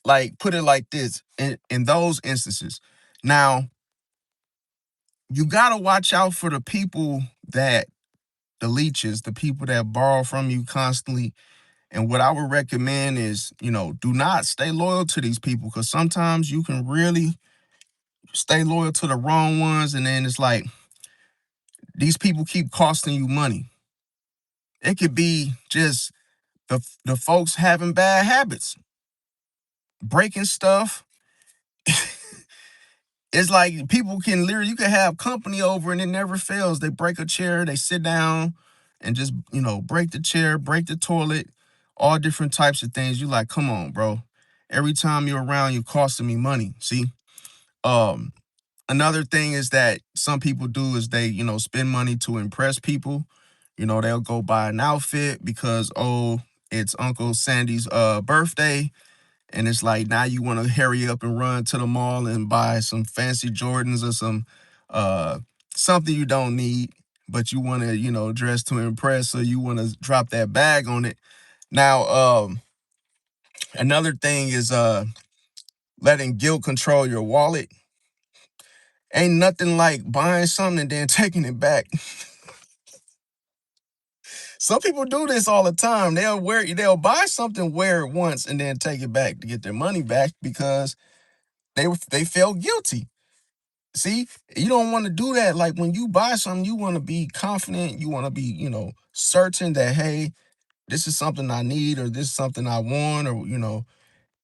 S1: like, put it like this, in those instances. Now, you got to watch out for the people that the leeches, the people that borrow from you constantly. And what I would recommend is, do not stay loyal to these people, because sometimes you can really stay loyal to the wrong ones. And then it's like these people keep costing you money. It could be just the folks having bad habits, breaking stuff. It's like people can literally, you can have company over and it never fails. They break a chair, they sit down and just, break the chair, break the toilet, all different types of things. You like, come on, bro. Every time you're around, you're costing me money. See? Um, Another thing is that some people do is they, spend money to impress people. They'll go buy an outfit because, oh, it's Uncle Sandy's birthday. And it's like, now you want to hurry up and run to the mall and buy some fancy Jordans or some uh something you don't need, but you want to, dress to impress, so you want to drop that bag on it. Now, another thing is letting guilt control your wallet. Ain't nothing like buying something and then taking it back. Some people do this all the time. They'll buy something, wear it once, and then take it back to get their money back because they felt guilty. See, you don't want to do that. Like, when you buy something, you want to be confident. You want to be, certain that, hey, this is something I need, or this is something I want, or,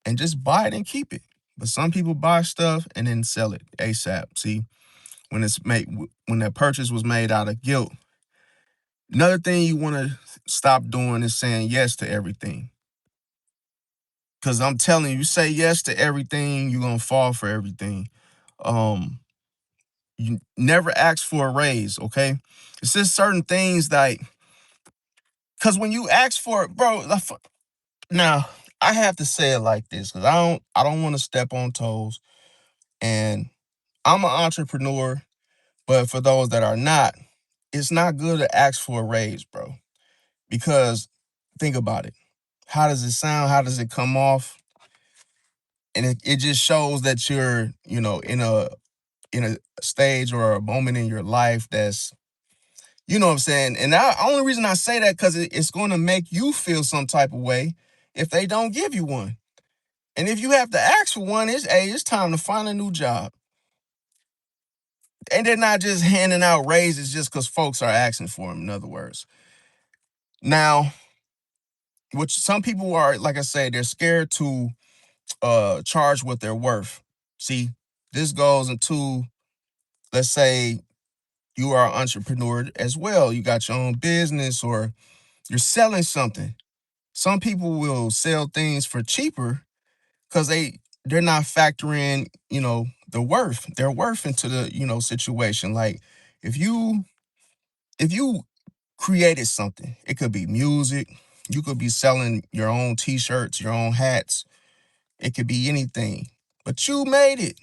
S1: and just buy it and keep it. But some people buy stuff and then sell it ASAP. See, when that purchase was made out of guilt. Another thing you want to stop doing is saying yes to everything. Because I'm telling you, you say yes to everything, you're going to fall for everything. Um, you never ask for a raise, okay? It's just certain things that, because when you ask for it, bro, now I have to say it like this because I don't want to step on toes. And I'm an entrepreneur, but for those that are not, it's not good to ask for a raise, bro. Because think about it. How does it sound? How does it come off? And it just shows that you're, in a stage or a moment in your life that's, you know what I'm saying? And the only reason I say that because it's going to make you feel some type of way if they don't give you one. And if you have to ask for one, it's time to find a new job. And they're not just handing out raises just because folks are asking for them, in other words. Now, which some people are, like I say, they're scared to charge what they're worth. See, this goes into, let's say you are an entrepreneur as well. You got your own business or you're selling something. Some people will sell things for cheaper because they're not factoring, their worth into the, situation. Like, if you created something, it could be music, you could be selling your own t-shirts, your own hats, it could be anything. But you made it.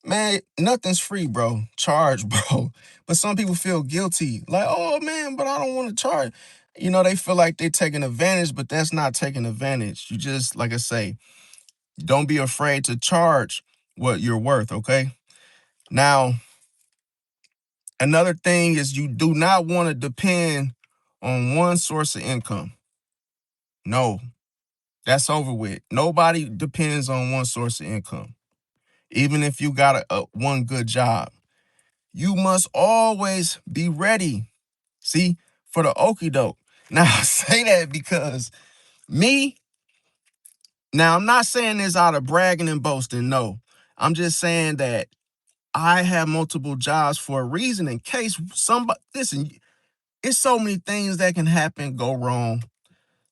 S1: Man, nothing's free, bro. Charge, bro. But some people feel guilty. Like, oh man, but I don't want to charge. They feel like they're taking advantage, but that's not taking advantage. You just, like I say, don't be afraid to charge what you're worth, okay? Now, another thing is you do not want to depend on one source of income. No, that's over with. Nobody depends on one source of income. Even if you got a one good job, you must always be ready. See, for the okie doke. Now, I say that because me, now I'm not saying this out of bragging and boasting. No, I'm just saying that I have multiple jobs for a reason in case somebody, listen, it's so many things that can happen, go wrong.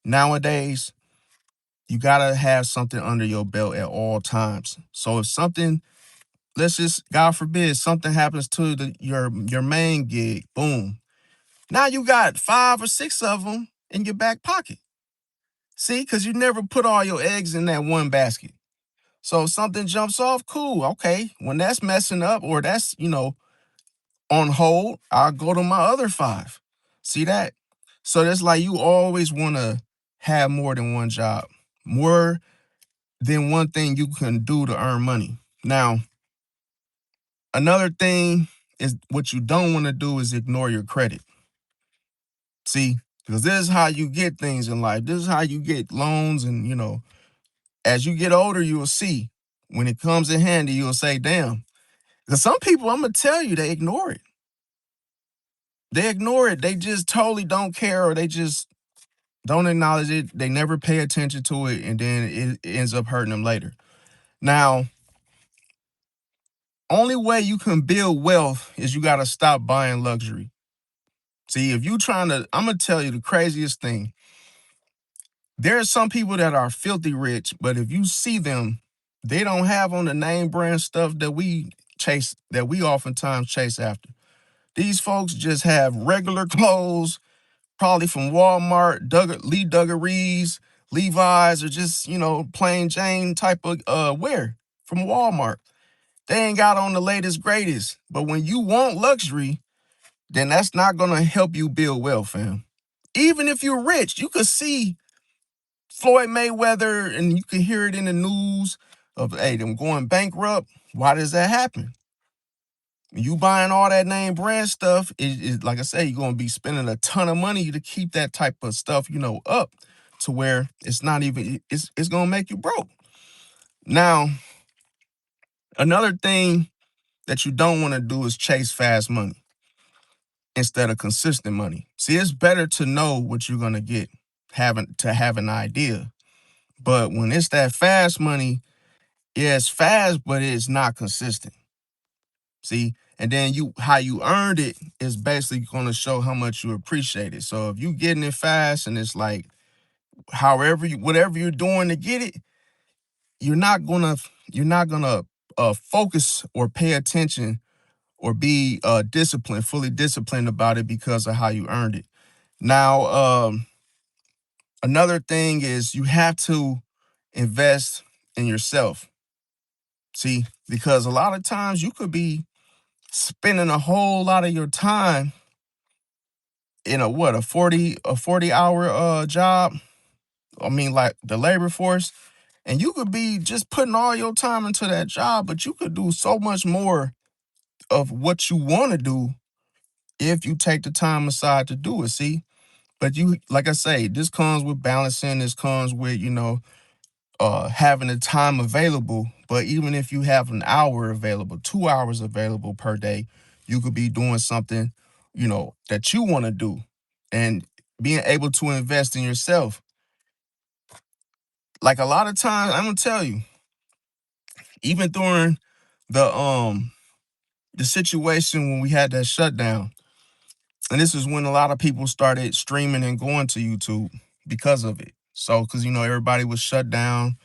S1: Nowadays, you gotta have something under your belt at all times. So if something, let's just, God forbid, something happens to your main gig, boom. Now you got 5 or 6 of them in your back pocket. See, because you never put all your eggs in that one basket. So if something jumps off, cool, okay. When that's messing up or that's, on hold, I'll go to my other 5. See that? So that's like you always want to have more than one job, more than one thing you can do to earn money. Now, another thing is what you don't want to do is ignore your credit. See, because this is how you get things in life. This is how you get loans. And, as you get older, you'll see when it comes in handy, you'll say, damn. Because some people, I'm going to tell you, they ignore it. They ignore it. They just totally don't care, or they just don't acknowledge it. They never pay attention to it. And then it ends up hurting them later. Now, only way you can build wealth is you got to stop buying luxury. See, if you trying to, I'm going to tell you the craziest thing. There are some people that are filthy rich, but if you see them, they don't have on the name brand stuff that we chase, that we oftentimes chase after. These folks just have regular clothes, probably from Walmart, Lee Duggaries, Levi's, or just, plain Jane type of wear from Walmart. They ain't got on the latest, greatest. But when you want luxury, then that's not going to help you build wealth, fam. Even if you're rich, you could see Floyd Mayweather, and you can hear it in the news of, hey, them going bankrupt. Why does that happen? You buying all that name brand stuff, is like I say, you're going to be spending a ton of money to keep that type of stuff, up to where it's not even, it's going to make you broke. Now, another thing that you don't want to do is chase fast money instead of consistent money. See, it's better to know what you're going to get, have an idea. But when it's that fast money, yeah, it's fast, but it's not consistent. See, and then how you earned it is basically going to show how much you appreciate it. So if you getting it fast and it's like, whatever you're doing to get it, you're not gonna focus or pay attention or be fully disciplined about it because of how you earned it. Now, another thing is you have to invest in yourself. See, because a lot of times you could be spending a whole lot of your time in a 40 hour job. I mean, like the labor force, and you could be just putting all your time into that job, but you could do so much more of what you want to do if you take the time aside to do it. See, but you, like I say, this comes with balancing. This comes with having the time available. But even if you have an hour available, 2 hours available per day, you could be doing something, that you want to do, and being able to invest in yourself. Like a lot of times, I'm gonna tell you, even during the the situation when we had that shutdown, and this is when a lot of people started streaming and going to YouTube because of it. So, because everybody was shut down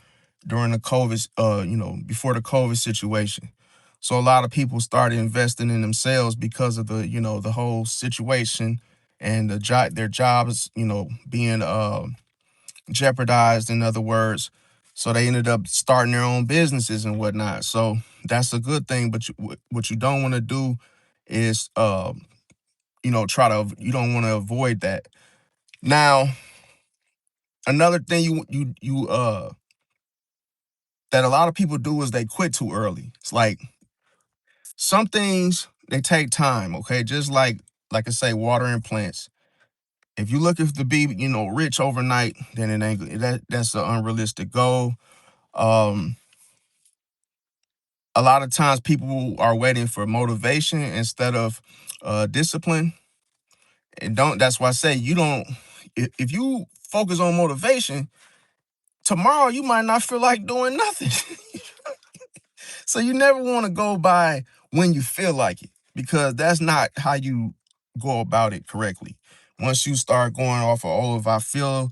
S1: during the COVID, before the COVID situation. So a lot of people started investing in themselves because of the whole situation, and their jobs, being jeopardized, in other words. So they ended up starting their own businesses and whatnot. So that's a good thing. But what you don't want to do is, you don't want to avoid that. Now, another thing that a lot of people do is they quit too early. It's like some things they take time, okay? Just like I say, watering plants. If you look to be, rich overnight, then it ain't that's an unrealistic goal. Um, a lot of times people are waiting for motivation instead of discipline. And don't that's why I say you don't if you focus on motivation, tomorrow you might not feel like doing nothing. So you never want to go by when you feel like it, because that's not how you go about it correctly. Once you start going off of, oh, if I feel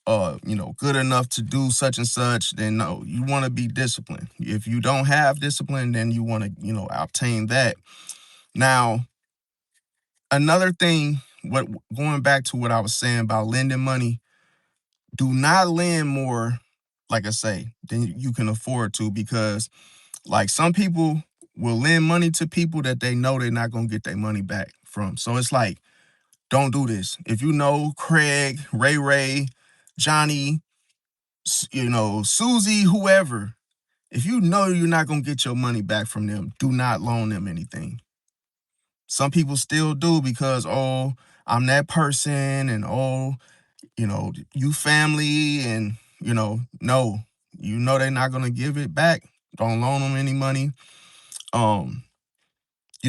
S1: good enough to do such and such, then no, you want to be disciplined. If you don't have discipline, then you want to, obtain that. Now, another thing, what going back to what I was saying about lending money, do not lend more, like I say, than you can afford to, because like some people will lend money to people that they know they're not gonna get their money back from. So it's like, don't do this. If you know Craig, Ray, Johnny, Susie, whoever, if you know you're not gonna get your money back from them, do not loan them anything. Some people still do because, oh, I'm that person, and oh, you family, and no, they're not gonna give it back. Don't loan them any money. Um,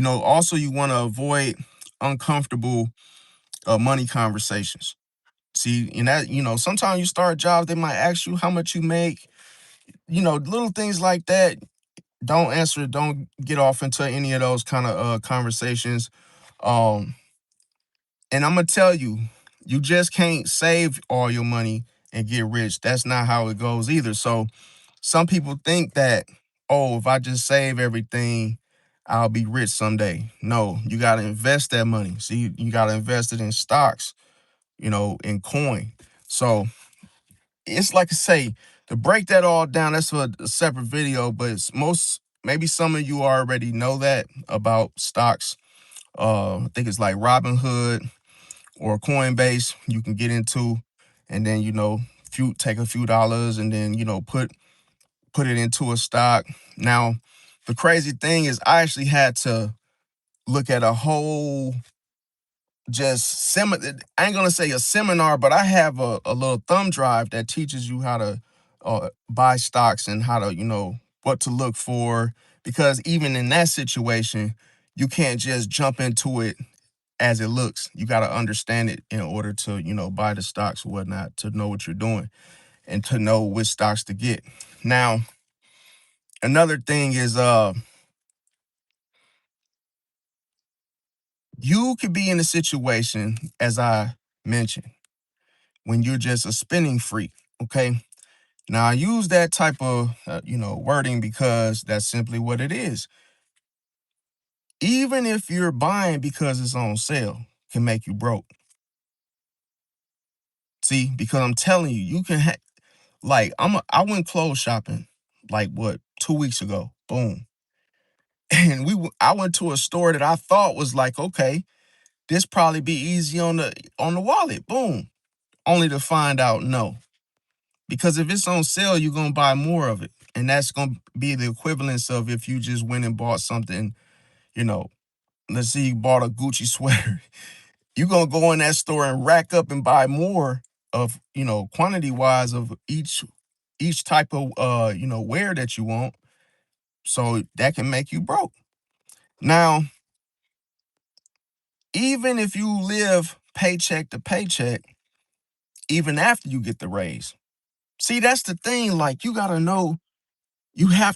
S1: also you want to avoid uncomfortable money conversations. See, and that, sometimes you start jobs, they might ask you how much you make, little things like that. Don't answer, don't get off into any of those kind of conversations. Um, and I'm gonna tell you, you just can't save all your money and get rich. That's not how it goes either. So some people think that, oh, if I just save everything, I'll be rich someday. No, you got to invest that money. See, you got to invest it in stocks, in coin. So it's like I say, to break that all down, that's for a separate video, but maybe some of you already know that about stocks. I think it's like Robinhood or Coinbase you can get into, and then, take a few dollars and then, put it into a stock. Now, the crazy thing is I actually had to look at a whole I ain't gonna say a seminar, but I have a little thumb drive that teaches you how to buy stocks and how to, what to look for. Because even in that situation, you can't just jump into it as it looks. You got to understand it in order to, buy the stocks or whatnot, to know what you're doing and to know which stocks to get. Now, another thing is you could be in a situation, as I mentioned, when you're just a spending freak. Okay. Now I use that type of wording because that's simply what it is. Even if you're buying because it's on sale, can make you broke. See, because I'm telling you, you can like I went clothes shopping like what 2 weeks ago. Boom. And I went to a store that I thought was like, okay, this probably be easy on the wallet. Boom. Only to find out no. Because if it's on sale, you're gonna buy more of it. And that's gonna be the equivalence of if you just went and bought something, you know, let's say you bought a Gucci sweater. You're gonna go in that store and rack up and buy more of, quantity wise of each type of wear that you want. So that can make you broke. Now, even if you live paycheck to paycheck, even after you get the raise. See, that's the thing. Like, you have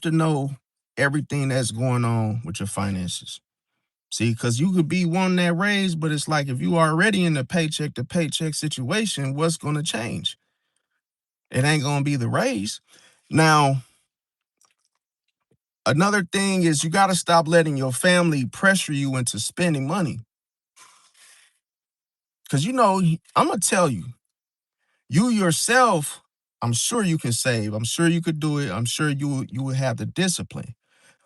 S1: to know everything that's going on with your finances. See, because you could be wanting that raise, but it's like if you are already in the paycheck to paycheck situation, what's going to change? It ain't going to be the raise. Now, another thing is you got to stop letting your family pressure you into spending money. Because, I'm going to tell you, you yourself I'm sure you can save. I'm sure you could do it. I'm sure you will have the discipline.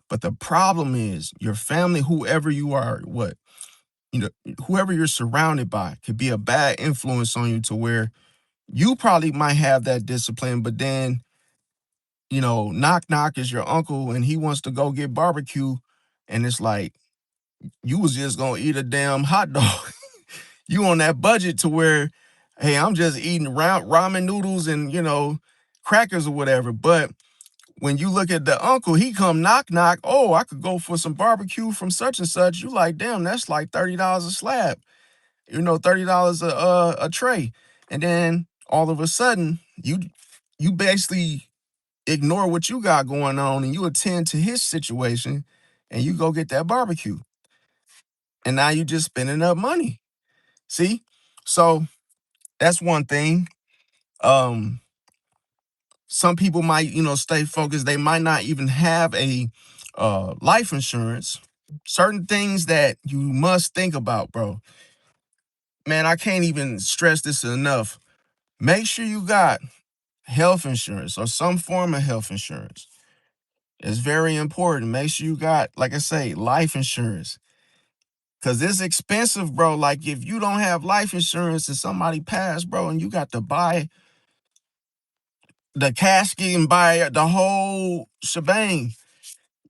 S1: But the problem is your family, whoever you are, you know, whoever you're surrounded by could be a bad influence on you to where you probably might have that discipline, but then, knock knock is your uncle and he wants to go get barbecue. And it's like you was just gonna eat a damn hot dog. You on that budget to where, hey, I'm just eating ramen noodles and crackers or whatever. But when you look at the uncle, he come knock knock. Oh, I could go for some barbecue from such and such. You like, damn, that's like $30 a slab. $30 a tray. And then all of a sudden, you basically ignore what you got going on and you attend to his situation and you go get that barbecue. And now you just spending up money. See? So that's one thing. Um, some people might, stay focused. They might not even have a life insurance. Certain things that you must think about, bro. Man, I can't even stress this enough. Make sure you got health insurance or some form of health insurance. It's very important. Make sure you got, like I say, life insurance. Cause it's expensive, bro. Like if you don't have life insurance and somebody passed, bro, and you got to buy the casket and buy the whole shebang,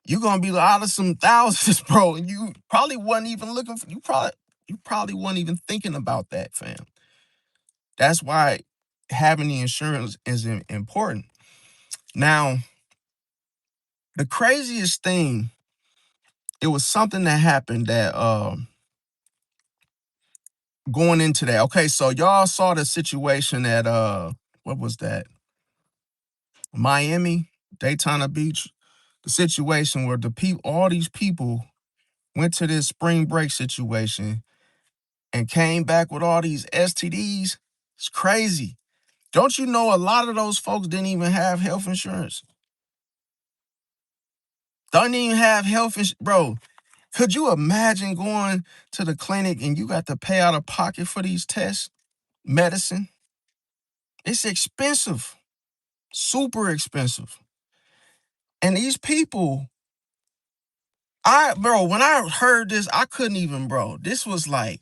S1: you're gonna be out of some thousands, bro. And you probably wasn't even looking for you probably wasn't even thinking about that, fam. That's why having the insurance is important. Now, the craziest thing, it was something that happened that going into that. Okay, so y'all saw the situation at what was that? Miami, Daytona Beach. The situation where all these people went to this spring break situation and came back with all these STDs. It's crazy. Don't you know a lot of those folks didn't even have health insurance? Don't even have health insurance. Bro, could you imagine going to the clinic and you got to pay out of pocket for these tests, medicine? It's expensive, super expensive. And these people, bro, when I heard this, I couldn't even, bro. This was like,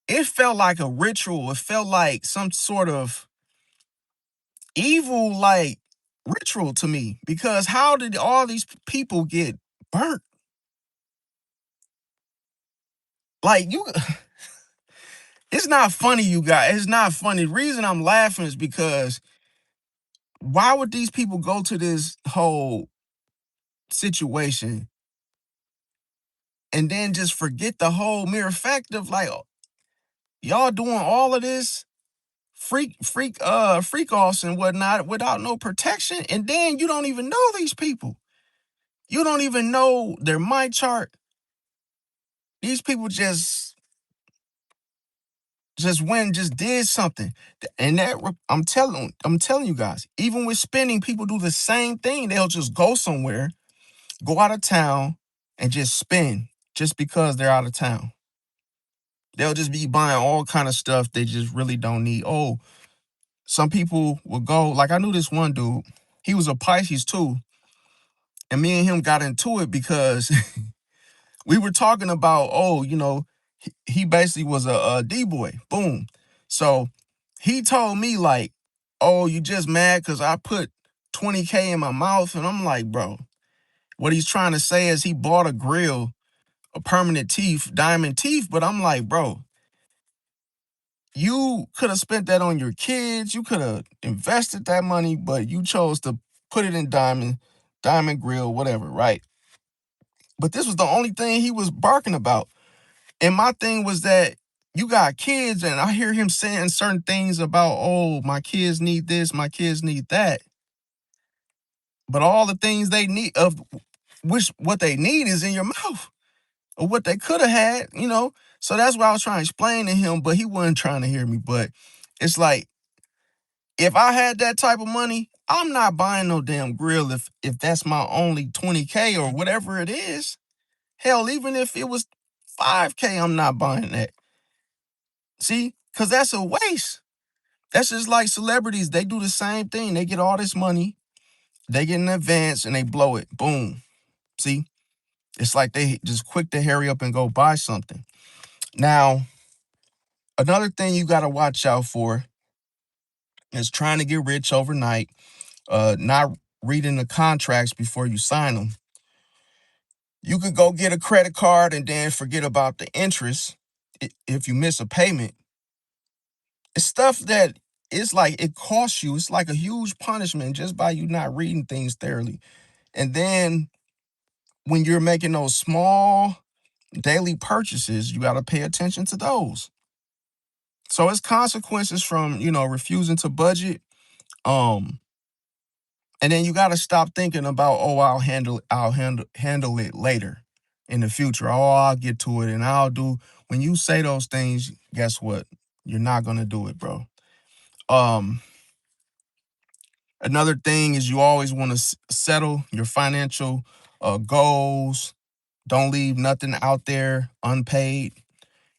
S1: it felt like a ritual. It felt like some sort of evil, like, ritual to me. Because how did all these people get burnt? Like, it's not funny, you guys. It's not funny. The reason I'm laughing is because why would these people go to this whole situation and then just forget the whole mere fact of like, y'all doing all of this freak offs and whatnot without no protection, and then you don't even know these people. You don't even know their mind chart. These people just did something. And I'm telling you guys, even with spending, people do the same thing. They'll just go somewhere, go out of town, and just spend just because they're out of town. They'll just be buying all kind of stuff they just really don't need. Oh, some people will go, like I knew this one dude, he was a Pisces too. And me and him got into it because we were talking about, oh, he basically was a D-boy. Boom. So he told me like, oh, you just mad because I put 20K in my mouth. And I'm like, bro, what he's trying to say is he bought a grill, a permanent teeth, diamond teeth. But I'm like, bro, you could have spent that on your kids. You could have invested that money, but you chose to put it in diamond grill, whatever, right? But this was the only thing he was barking about. And my thing was that you got kids, and I hear him saying certain things about, oh, my kids need this, my kids need that. But all the things they need, of which what they need is in your mouth, or what they could have had. So that's what I was trying to explain to him, but he wasn't trying to hear me. But it's like, if I had that type of money, I'm not buying no damn grill if that's my only 20K or whatever it is. Hell, even if it was 5K, I'm not buying that. See? Because that's a waste. That's just like celebrities. They do the same thing. They get all this money, they get an advance, and they blow it. Boom. See, it's like they just quick to hurry up and go buy something. Now, another thing you got to watch out for is trying to get rich overnight, not reading the contracts before you sign them. You could go get a credit card and then forget about the interest if you miss a payment. It's stuff that it's like it costs you. It's like a huge punishment just by you not reading things thoroughly. And then when you're making those small daily purchases, you got to pay attention to those. So it's consequences from, refusing to budget. Um, and then you got to stop thinking about, oh, I'll handle it later in the future. Oh, I'll get to it and I'll do. When you say those things, guess what? You're not gonna do it, bro. Um, Another thing is you always want to settle your financial goals. Don't leave nothing out there unpaid.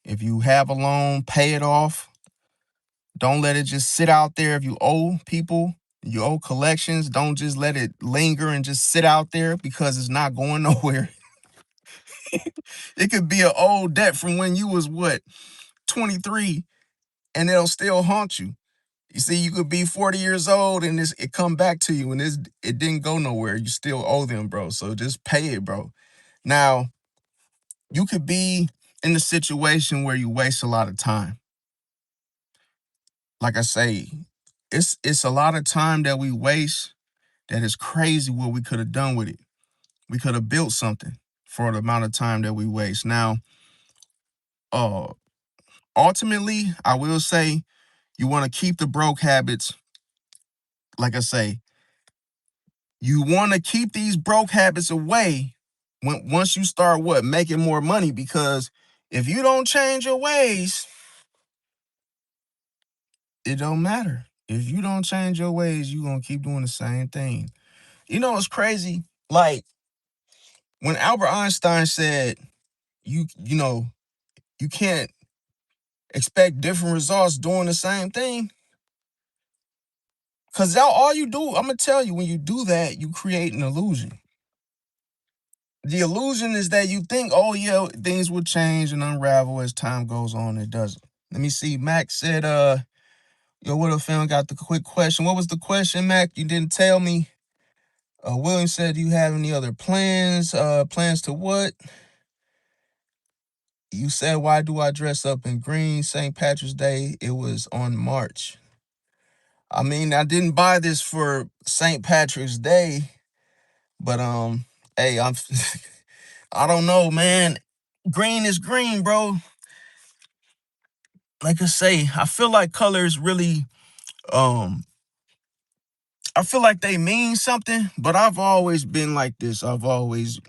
S1: If you have a loan, pay it off. Don't let it just sit out there. If you owe people, you owe collections, don't just let it linger and just sit out there because it's not going nowhere. It could be an old debt from when you was what, 23, and it'll still haunt you. You see, you could be 40 years old and it come back to you and it didn't go nowhere. You still owe them, bro. So just pay it, bro. Now, you could be in the situation where you waste a lot of time. Like I say, it's a lot of time that we waste that is crazy what we could have done with it. We could have built something for the amount of time that we waste. Now, uh ultimately, I will say you want to keep the broke habits. Like I say, you want to keep these broke habits away once you start making more money, because if you don't change your ways, it don't matter. If you don't change your ways, you're gonna keep doing the same thing. It's crazy. Like when Albert Einstein said, you you can't expect different results doing the same thing. Cause all you do, I'm gonna tell you, when you do that, you create an illusion. The illusion is that you think, oh yeah, things will change and unravel as time goes on. It doesn't. Let me see. Mac said, yo, what up, fam? Got the quick question. What was the question, Mac? You didn't tell me. William said, do you have any other plans? Plans to what? You said, why do I dress up in green? St. Patrick's Day. It was on March. I mean, I didn't buy this for St. Patrick's Day, but hey, I don't know, man. Green is green, bro. Like I say, I feel like colors really, um, I feel like they mean something, but I've always been like this. I've always,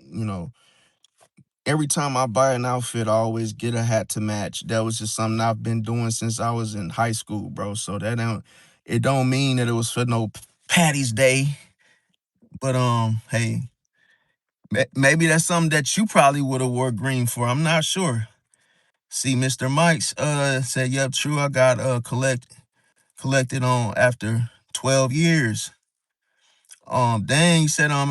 S1: every time I buy an outfit, I always get a hat to match. That was just something I've been doing since I was in high school, bro. So it don't mean that it was for no Patty's Day, but hey, maybe that's something that you probably would have wore green for. I'm not sure. See, Mr. Mike's said, yep, true. I got collected on after 12 years. Dang, he said I'm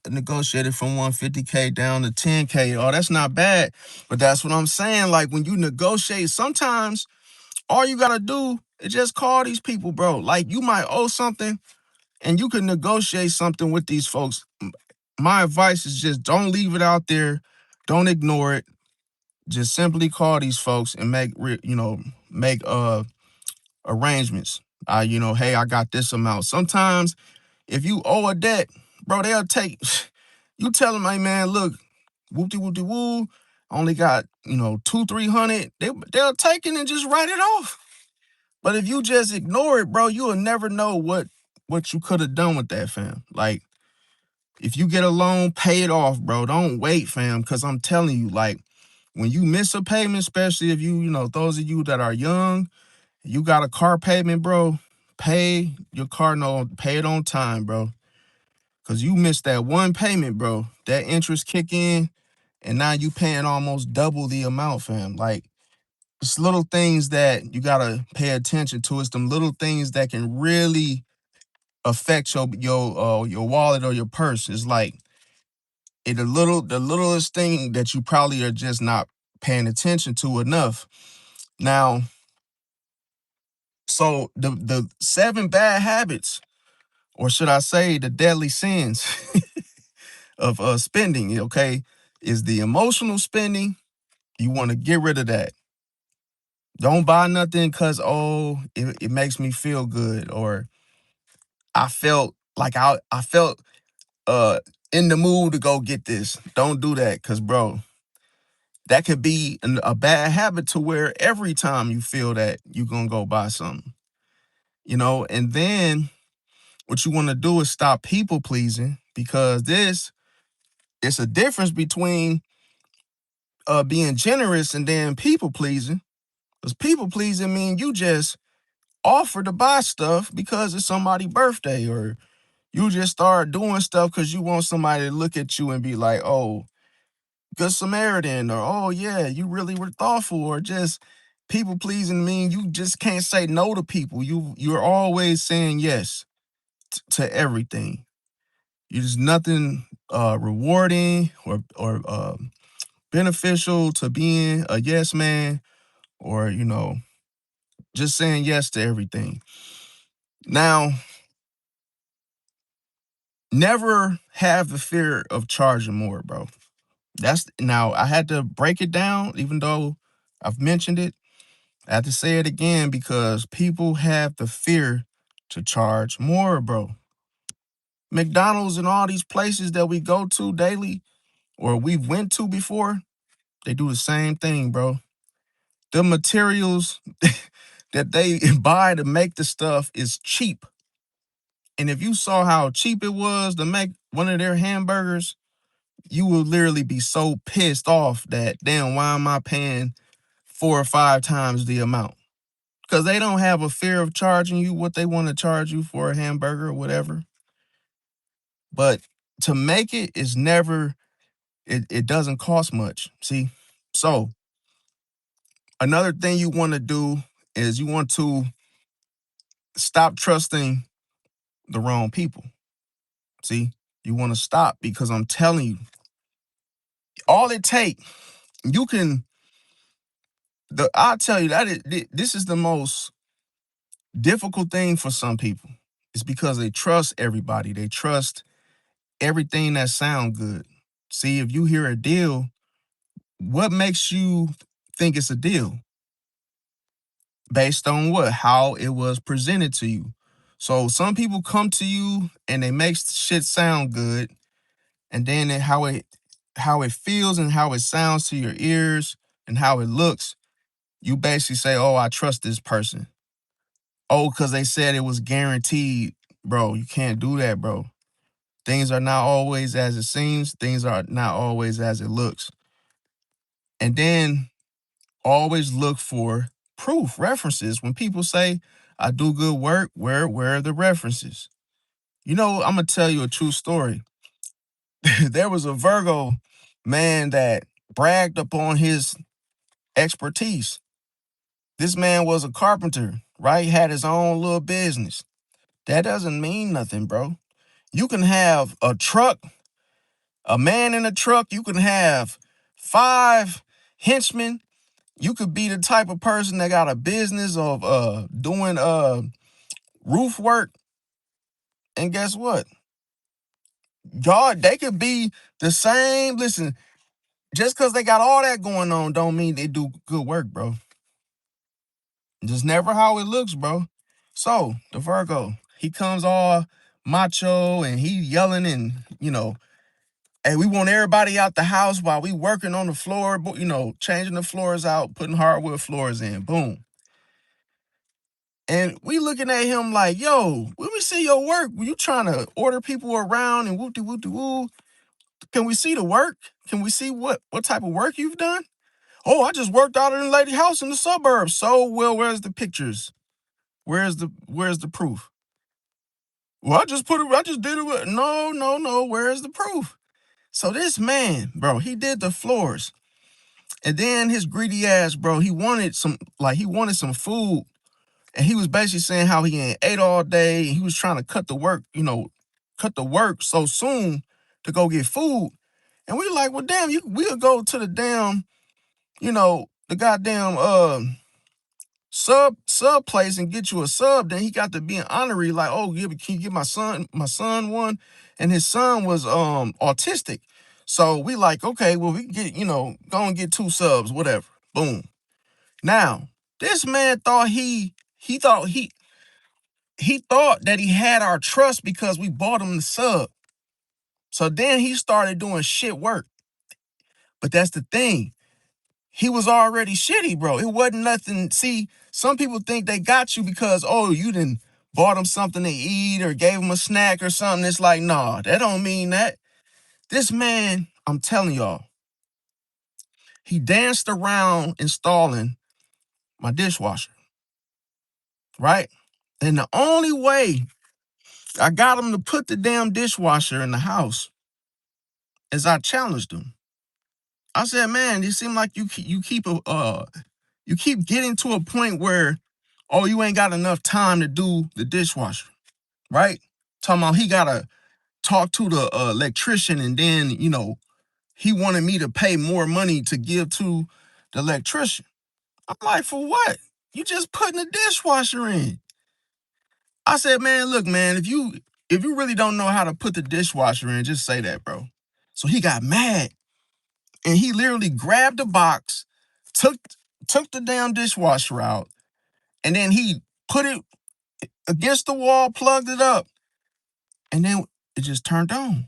S1: negotiated from 150K down to 10K. Oh, that's not bad. But that's what I'm saying. Like when you negotiate, sometimes all you gotta do is just call these people, bro. Like you might owe something and you can negotiate something with these folks. My advice is just don't leave it out there. Don't ignore it. Just simply call these folks and make arrangements. Hey, I got this amount. Sometimes if you owe a debt, bro, they'll take. You tell them, hey man, look, whoopty whoopty woo, only got 200-300. They'll take it and just write it off. But if you just ignore it, bro, you will never know what you could have done with that, fam. Like if you get a loan, pay it off, bro. Don't wait, fam, because I'm telling you, like when you miss a payment, especially if those of you that are young, you got a car payment, bro. Pay your car note, pay it on time, bro. Cause you missed that one payment, bro. That interest kick in, and now you paying almost double the amount, fam. Like It's little things that you gotta pay attention to. It's them little things that can really affect your wallet or your purse. It's like the littlest thing that you probably are just not paying attention to enough. Now, so the seven bad habits, or should I say the deadly sins of spending, okay, is the emotional spending. You want to get rid of that. Don't buy nothing because, oh, it makes me feel good, or I felt uh in the mood to go get this. Don't do that, because bro, that could be a bad habit to where every time you feel that you're gonna go buy something, and then what you want to do is stop people pleasing, because this it's a difference between being generous and then people pleasing. Because people pleasing mean you just offer to buy stuff because it's somebody's birthday, or you just start doing stuff because you want somebody to look at you and be like, oh, good Samaritan, or oh yeah, you really were thoughtful, or just people pleasing mean you just can't say no to people. You're always saying yes to everything. You just nothing rewarding or beneficial to being a yes man, or just saying yes to everything. Now, never have the fear of charging more, bro. That's now I had to break it down, even though I've mentioned it. I have to say it again because people have the fear to charge more, bro. McDonald's and all these places that we go to daily or we've went to before, they do the same thing, bro. The materials that they buy to make the stuff is cheap. And if you saw how cheap it was to make one of their hamburgers, you will literally be so pissed off that, damn, why am I paying 4 or 5 times the amount? Because they don't have a fear of charging you what they want to charge you for a hamburger or whatever. But to make it is never, it doesn't cost much. See? So another thing you want to do is you want to stop trusting the wrong people. See? You want to stop, because I'm telling you, all it take, you can, I'll tell you that this is the most difficult thing for some people. It's because they trust everybody. They trust everything that sound good. See, if you hear a deal, what makes you think it's a deal? Based on what? How it was presented to you. So some people come to you and they make shit sound good, and then how it feels and how it sounds to your ears and how it looks, you basically say, "Oh, I trust this person." Oh, because they said it was guaranteed. Bro, you can't do that, bro. Things are not always as it seems. Things are not always as it looks. And then always look for proof, references. When people say, I do good work, where are the references? I'm gonna tell you a true story. There was a Virgo man that bragged upon his expertise. This man was a carpenter, right? Had his own little business. That doesn't mean nothing, bro. You can have a truck, a man in a truck. You can have 5 henchmen. You could be the type of person that got a business of doing roof work. And guess what? God, they could be the same. Listen, just because they got all that going on don't mean they do good work, bro. Just never how it looks, bro. So the Virgo, he comes all macho and he yelling and hey, we want everybody out the house while we working on the floor, changing the floors out, putting hardwood floors in. Boom. And we looking at him like, yo, when we see your work, were you trying to order people around and whoop de whoop de woo? Can we see the work? Can we see what type of work you've done? Oh, I just worked out in a lady house in the suburbs. So well, where's the pictures? Where's the proof? Well, I just did it. No, no, no. Where's the proof? So this man, bro, he did the floors. And then his greedy ass, bro, he wanted some food. And he was basically saying how he ain't ate all day. And he was trying to cut the work so soon to go get food. And we like, well, damn, we'll go to the damn, the goddamn sub place and get you a sub. Then he got to be an honorary, like, oh, can you give my son one? And his son was autistic. So we like, okay, well, we can get, go and get 2 subs, whatever. Boom. Now, this man thought he thought that he had our trust because we bought him the sub. So then he started doing shit work. But that's the thing. He was already shitty, bro. It wasn't nothing. See, some people think they got you because, oh, you done bought him something to eat or gave him a snack or something. It's like, nah, that don't mean that. This man, I'm telling y'all, he danced around installing my dishwasher, right? And the only way I got him to put the damn dishwasher in the house is I challenged him. I said, man, you seem like you keep getting to a point where, oh, you ain't got enough time to do the dishwasher, right? Talking about he gotta talk to the electrician, and then he wanted me to pay more money to give to the electrician. I'm like, for what? You just putting the dishwasher in. I said, man, look, man, if you really don't know how to put the dishwasher in, just say that, bro. So he got mad, and he literally grabbed the box, took took the damn dishwasher out, and then he put it against the wall, plugged it up, and then it just turned on.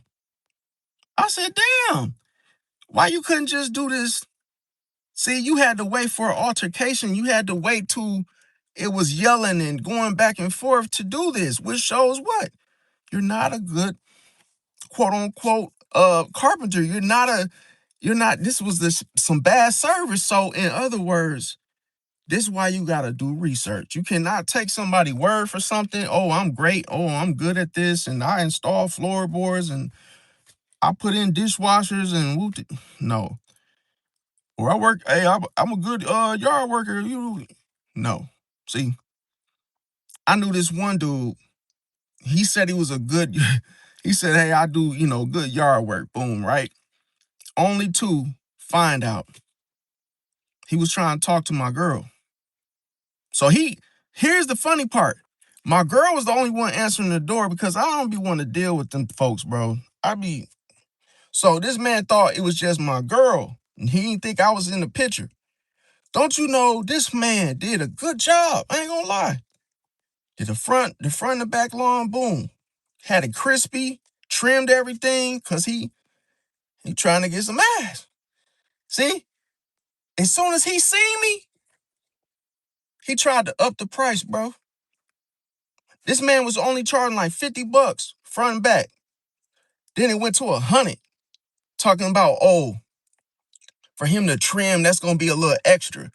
S1: I said, damn, why you couldn't just do this? See, you had to wait for an altercation. You had to wait till it was yelling and going back and forth to do this, which shows what? You're not a good quote unquote carpenter. You're not this was some bad service. So in other words, this is why you gotta do research. You cannot take somebody's word for something. Oh, I'm great. Oh, I'm good at this, and I install floorboards and I put in dishwashers and no. Or I work. Hey, I'm a good yard worker. No. See, I knew this one dude. He said he was a good. He said, hey, I do good yard work. Boom, right. Only to find out he was trying to talk to my girl. So here's the funny part. My girl was the only one answering the door because I don't be wanting to deal with them folks, bro. So this man thought it was just my girl. And he didn't think I was in the picture. Don't you know this man did a good job? I ain't gonna lie. Did the front and the back lawn, boom. Had it crispy, trimmed everything, cause he trying to get some ass. See? As soon as he seen me, he tried to up the price, bro. This man was only charging like $50 front and back. Then it went to 100, talking about, oh, for him to trim, that's gonna be a little extra.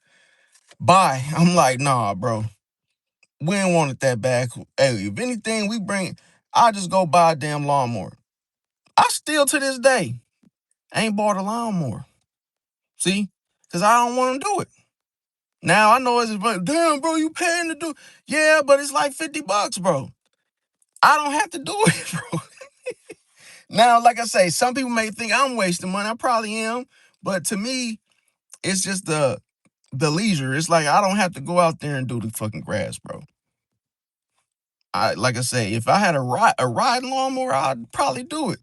S1: Bye. I'm like, nah, bro. We ain't want it that bad. Hey, if anything, I'll just go buy a damn lawnmower. I still to this day ain't bought a lawnmower. See? Because I don't want to do it. Now I know it's like, damn, bro, you paying to do. Yeah, but it's like $50, bro. I don't have to do it, bro. Now, like I say, some people may think I'm wasting money. I probably am. But to me, it's just the leisure. It's like I don't have to go out there and do the fucking grass, bro. Like I say, if I had a riding lawnmower, I'd probably do it.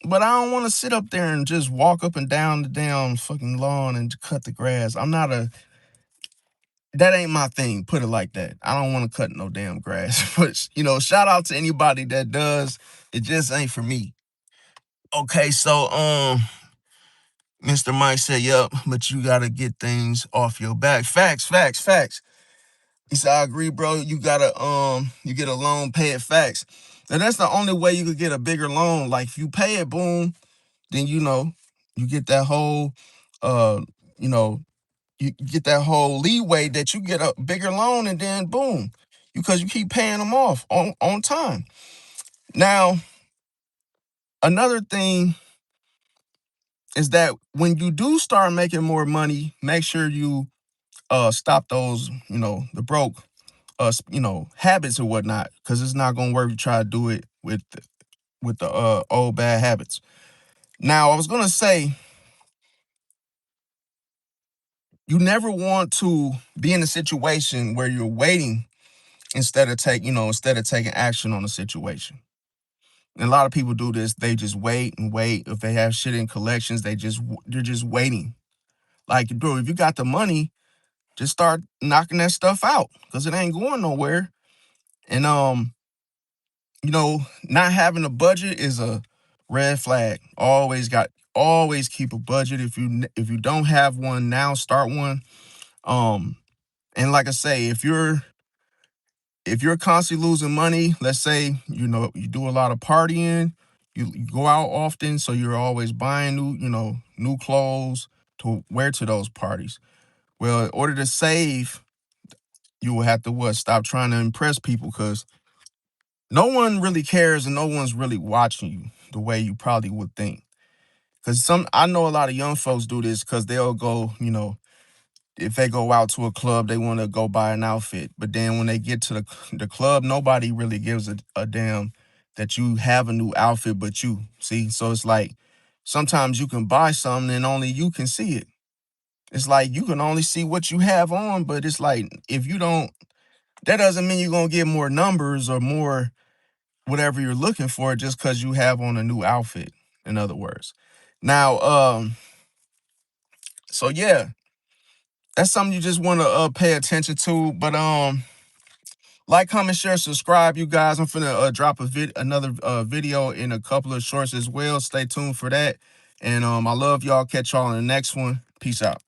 S1: But I don't want to sit up there and just walk up and down the damn fucking lawn and cut the grass. That ain't my thing, put it like that. I don't want to cut no damn grass. But, shout out to anybody that does. It just ain't for me. Okay, so, Mr. Mike said, yep, but you got to get things off your back. Facts, facts, facts. He said, I agree, bro. You you get a loan, pay it facts. And that's the only way you could get a bigger loan. Like if you pay it, boom, then you get that whole you know, you get that whole leeway that you get a bigger loan, and then boom, because you keep paying them off on time. Now, another thing is that when you do start making more money, make sure you stop those, the broke habits or whatnot, because it's not gonna work. You try to do it with the old bad habits. Now, I was gonna say, you never want to be in a situation where you're waiting instead of taking action on the situation. And a lot of people do this. They just wait and wait. If they have shit in collections, they're just waiting. Like, bro, if you got the money, just start knocking that stuff out because it ain't going nowhere. And not having a budget is a red flag. Always keep a budget. If you don't have one now, start one. Um, and like I say, if you're constantly losing money, let's say you do a lot of partying, you go out often, so you're always buying new clothes to wear to those parties. Well, in order to save, you will have to stop trying to impress people, because no one really cares and no one's really watching you the way you probably would think. Because I know a lot of young folks do this because they'll go, if they go out to a club, they want to go buy an outfit. But then when they get to the club, nobody really gives a damn that you have a new outfit but you. See? So it's like sometimes you can buy something and only you can see it. It's like you can only see what you have on, but it's like if you don't, that doesn't mean you're going to get more numbers or more whatever you're looking for just because you have on a new outfit, in other words. Now, so yeah, that's something you just want to pay attention to. But like, comment, share, subscribe, you guys. I'm finna drop another video in a couple of shorts as well. Stay tuned for that. And I love y'all. Catch y'all in the next one. Peace out.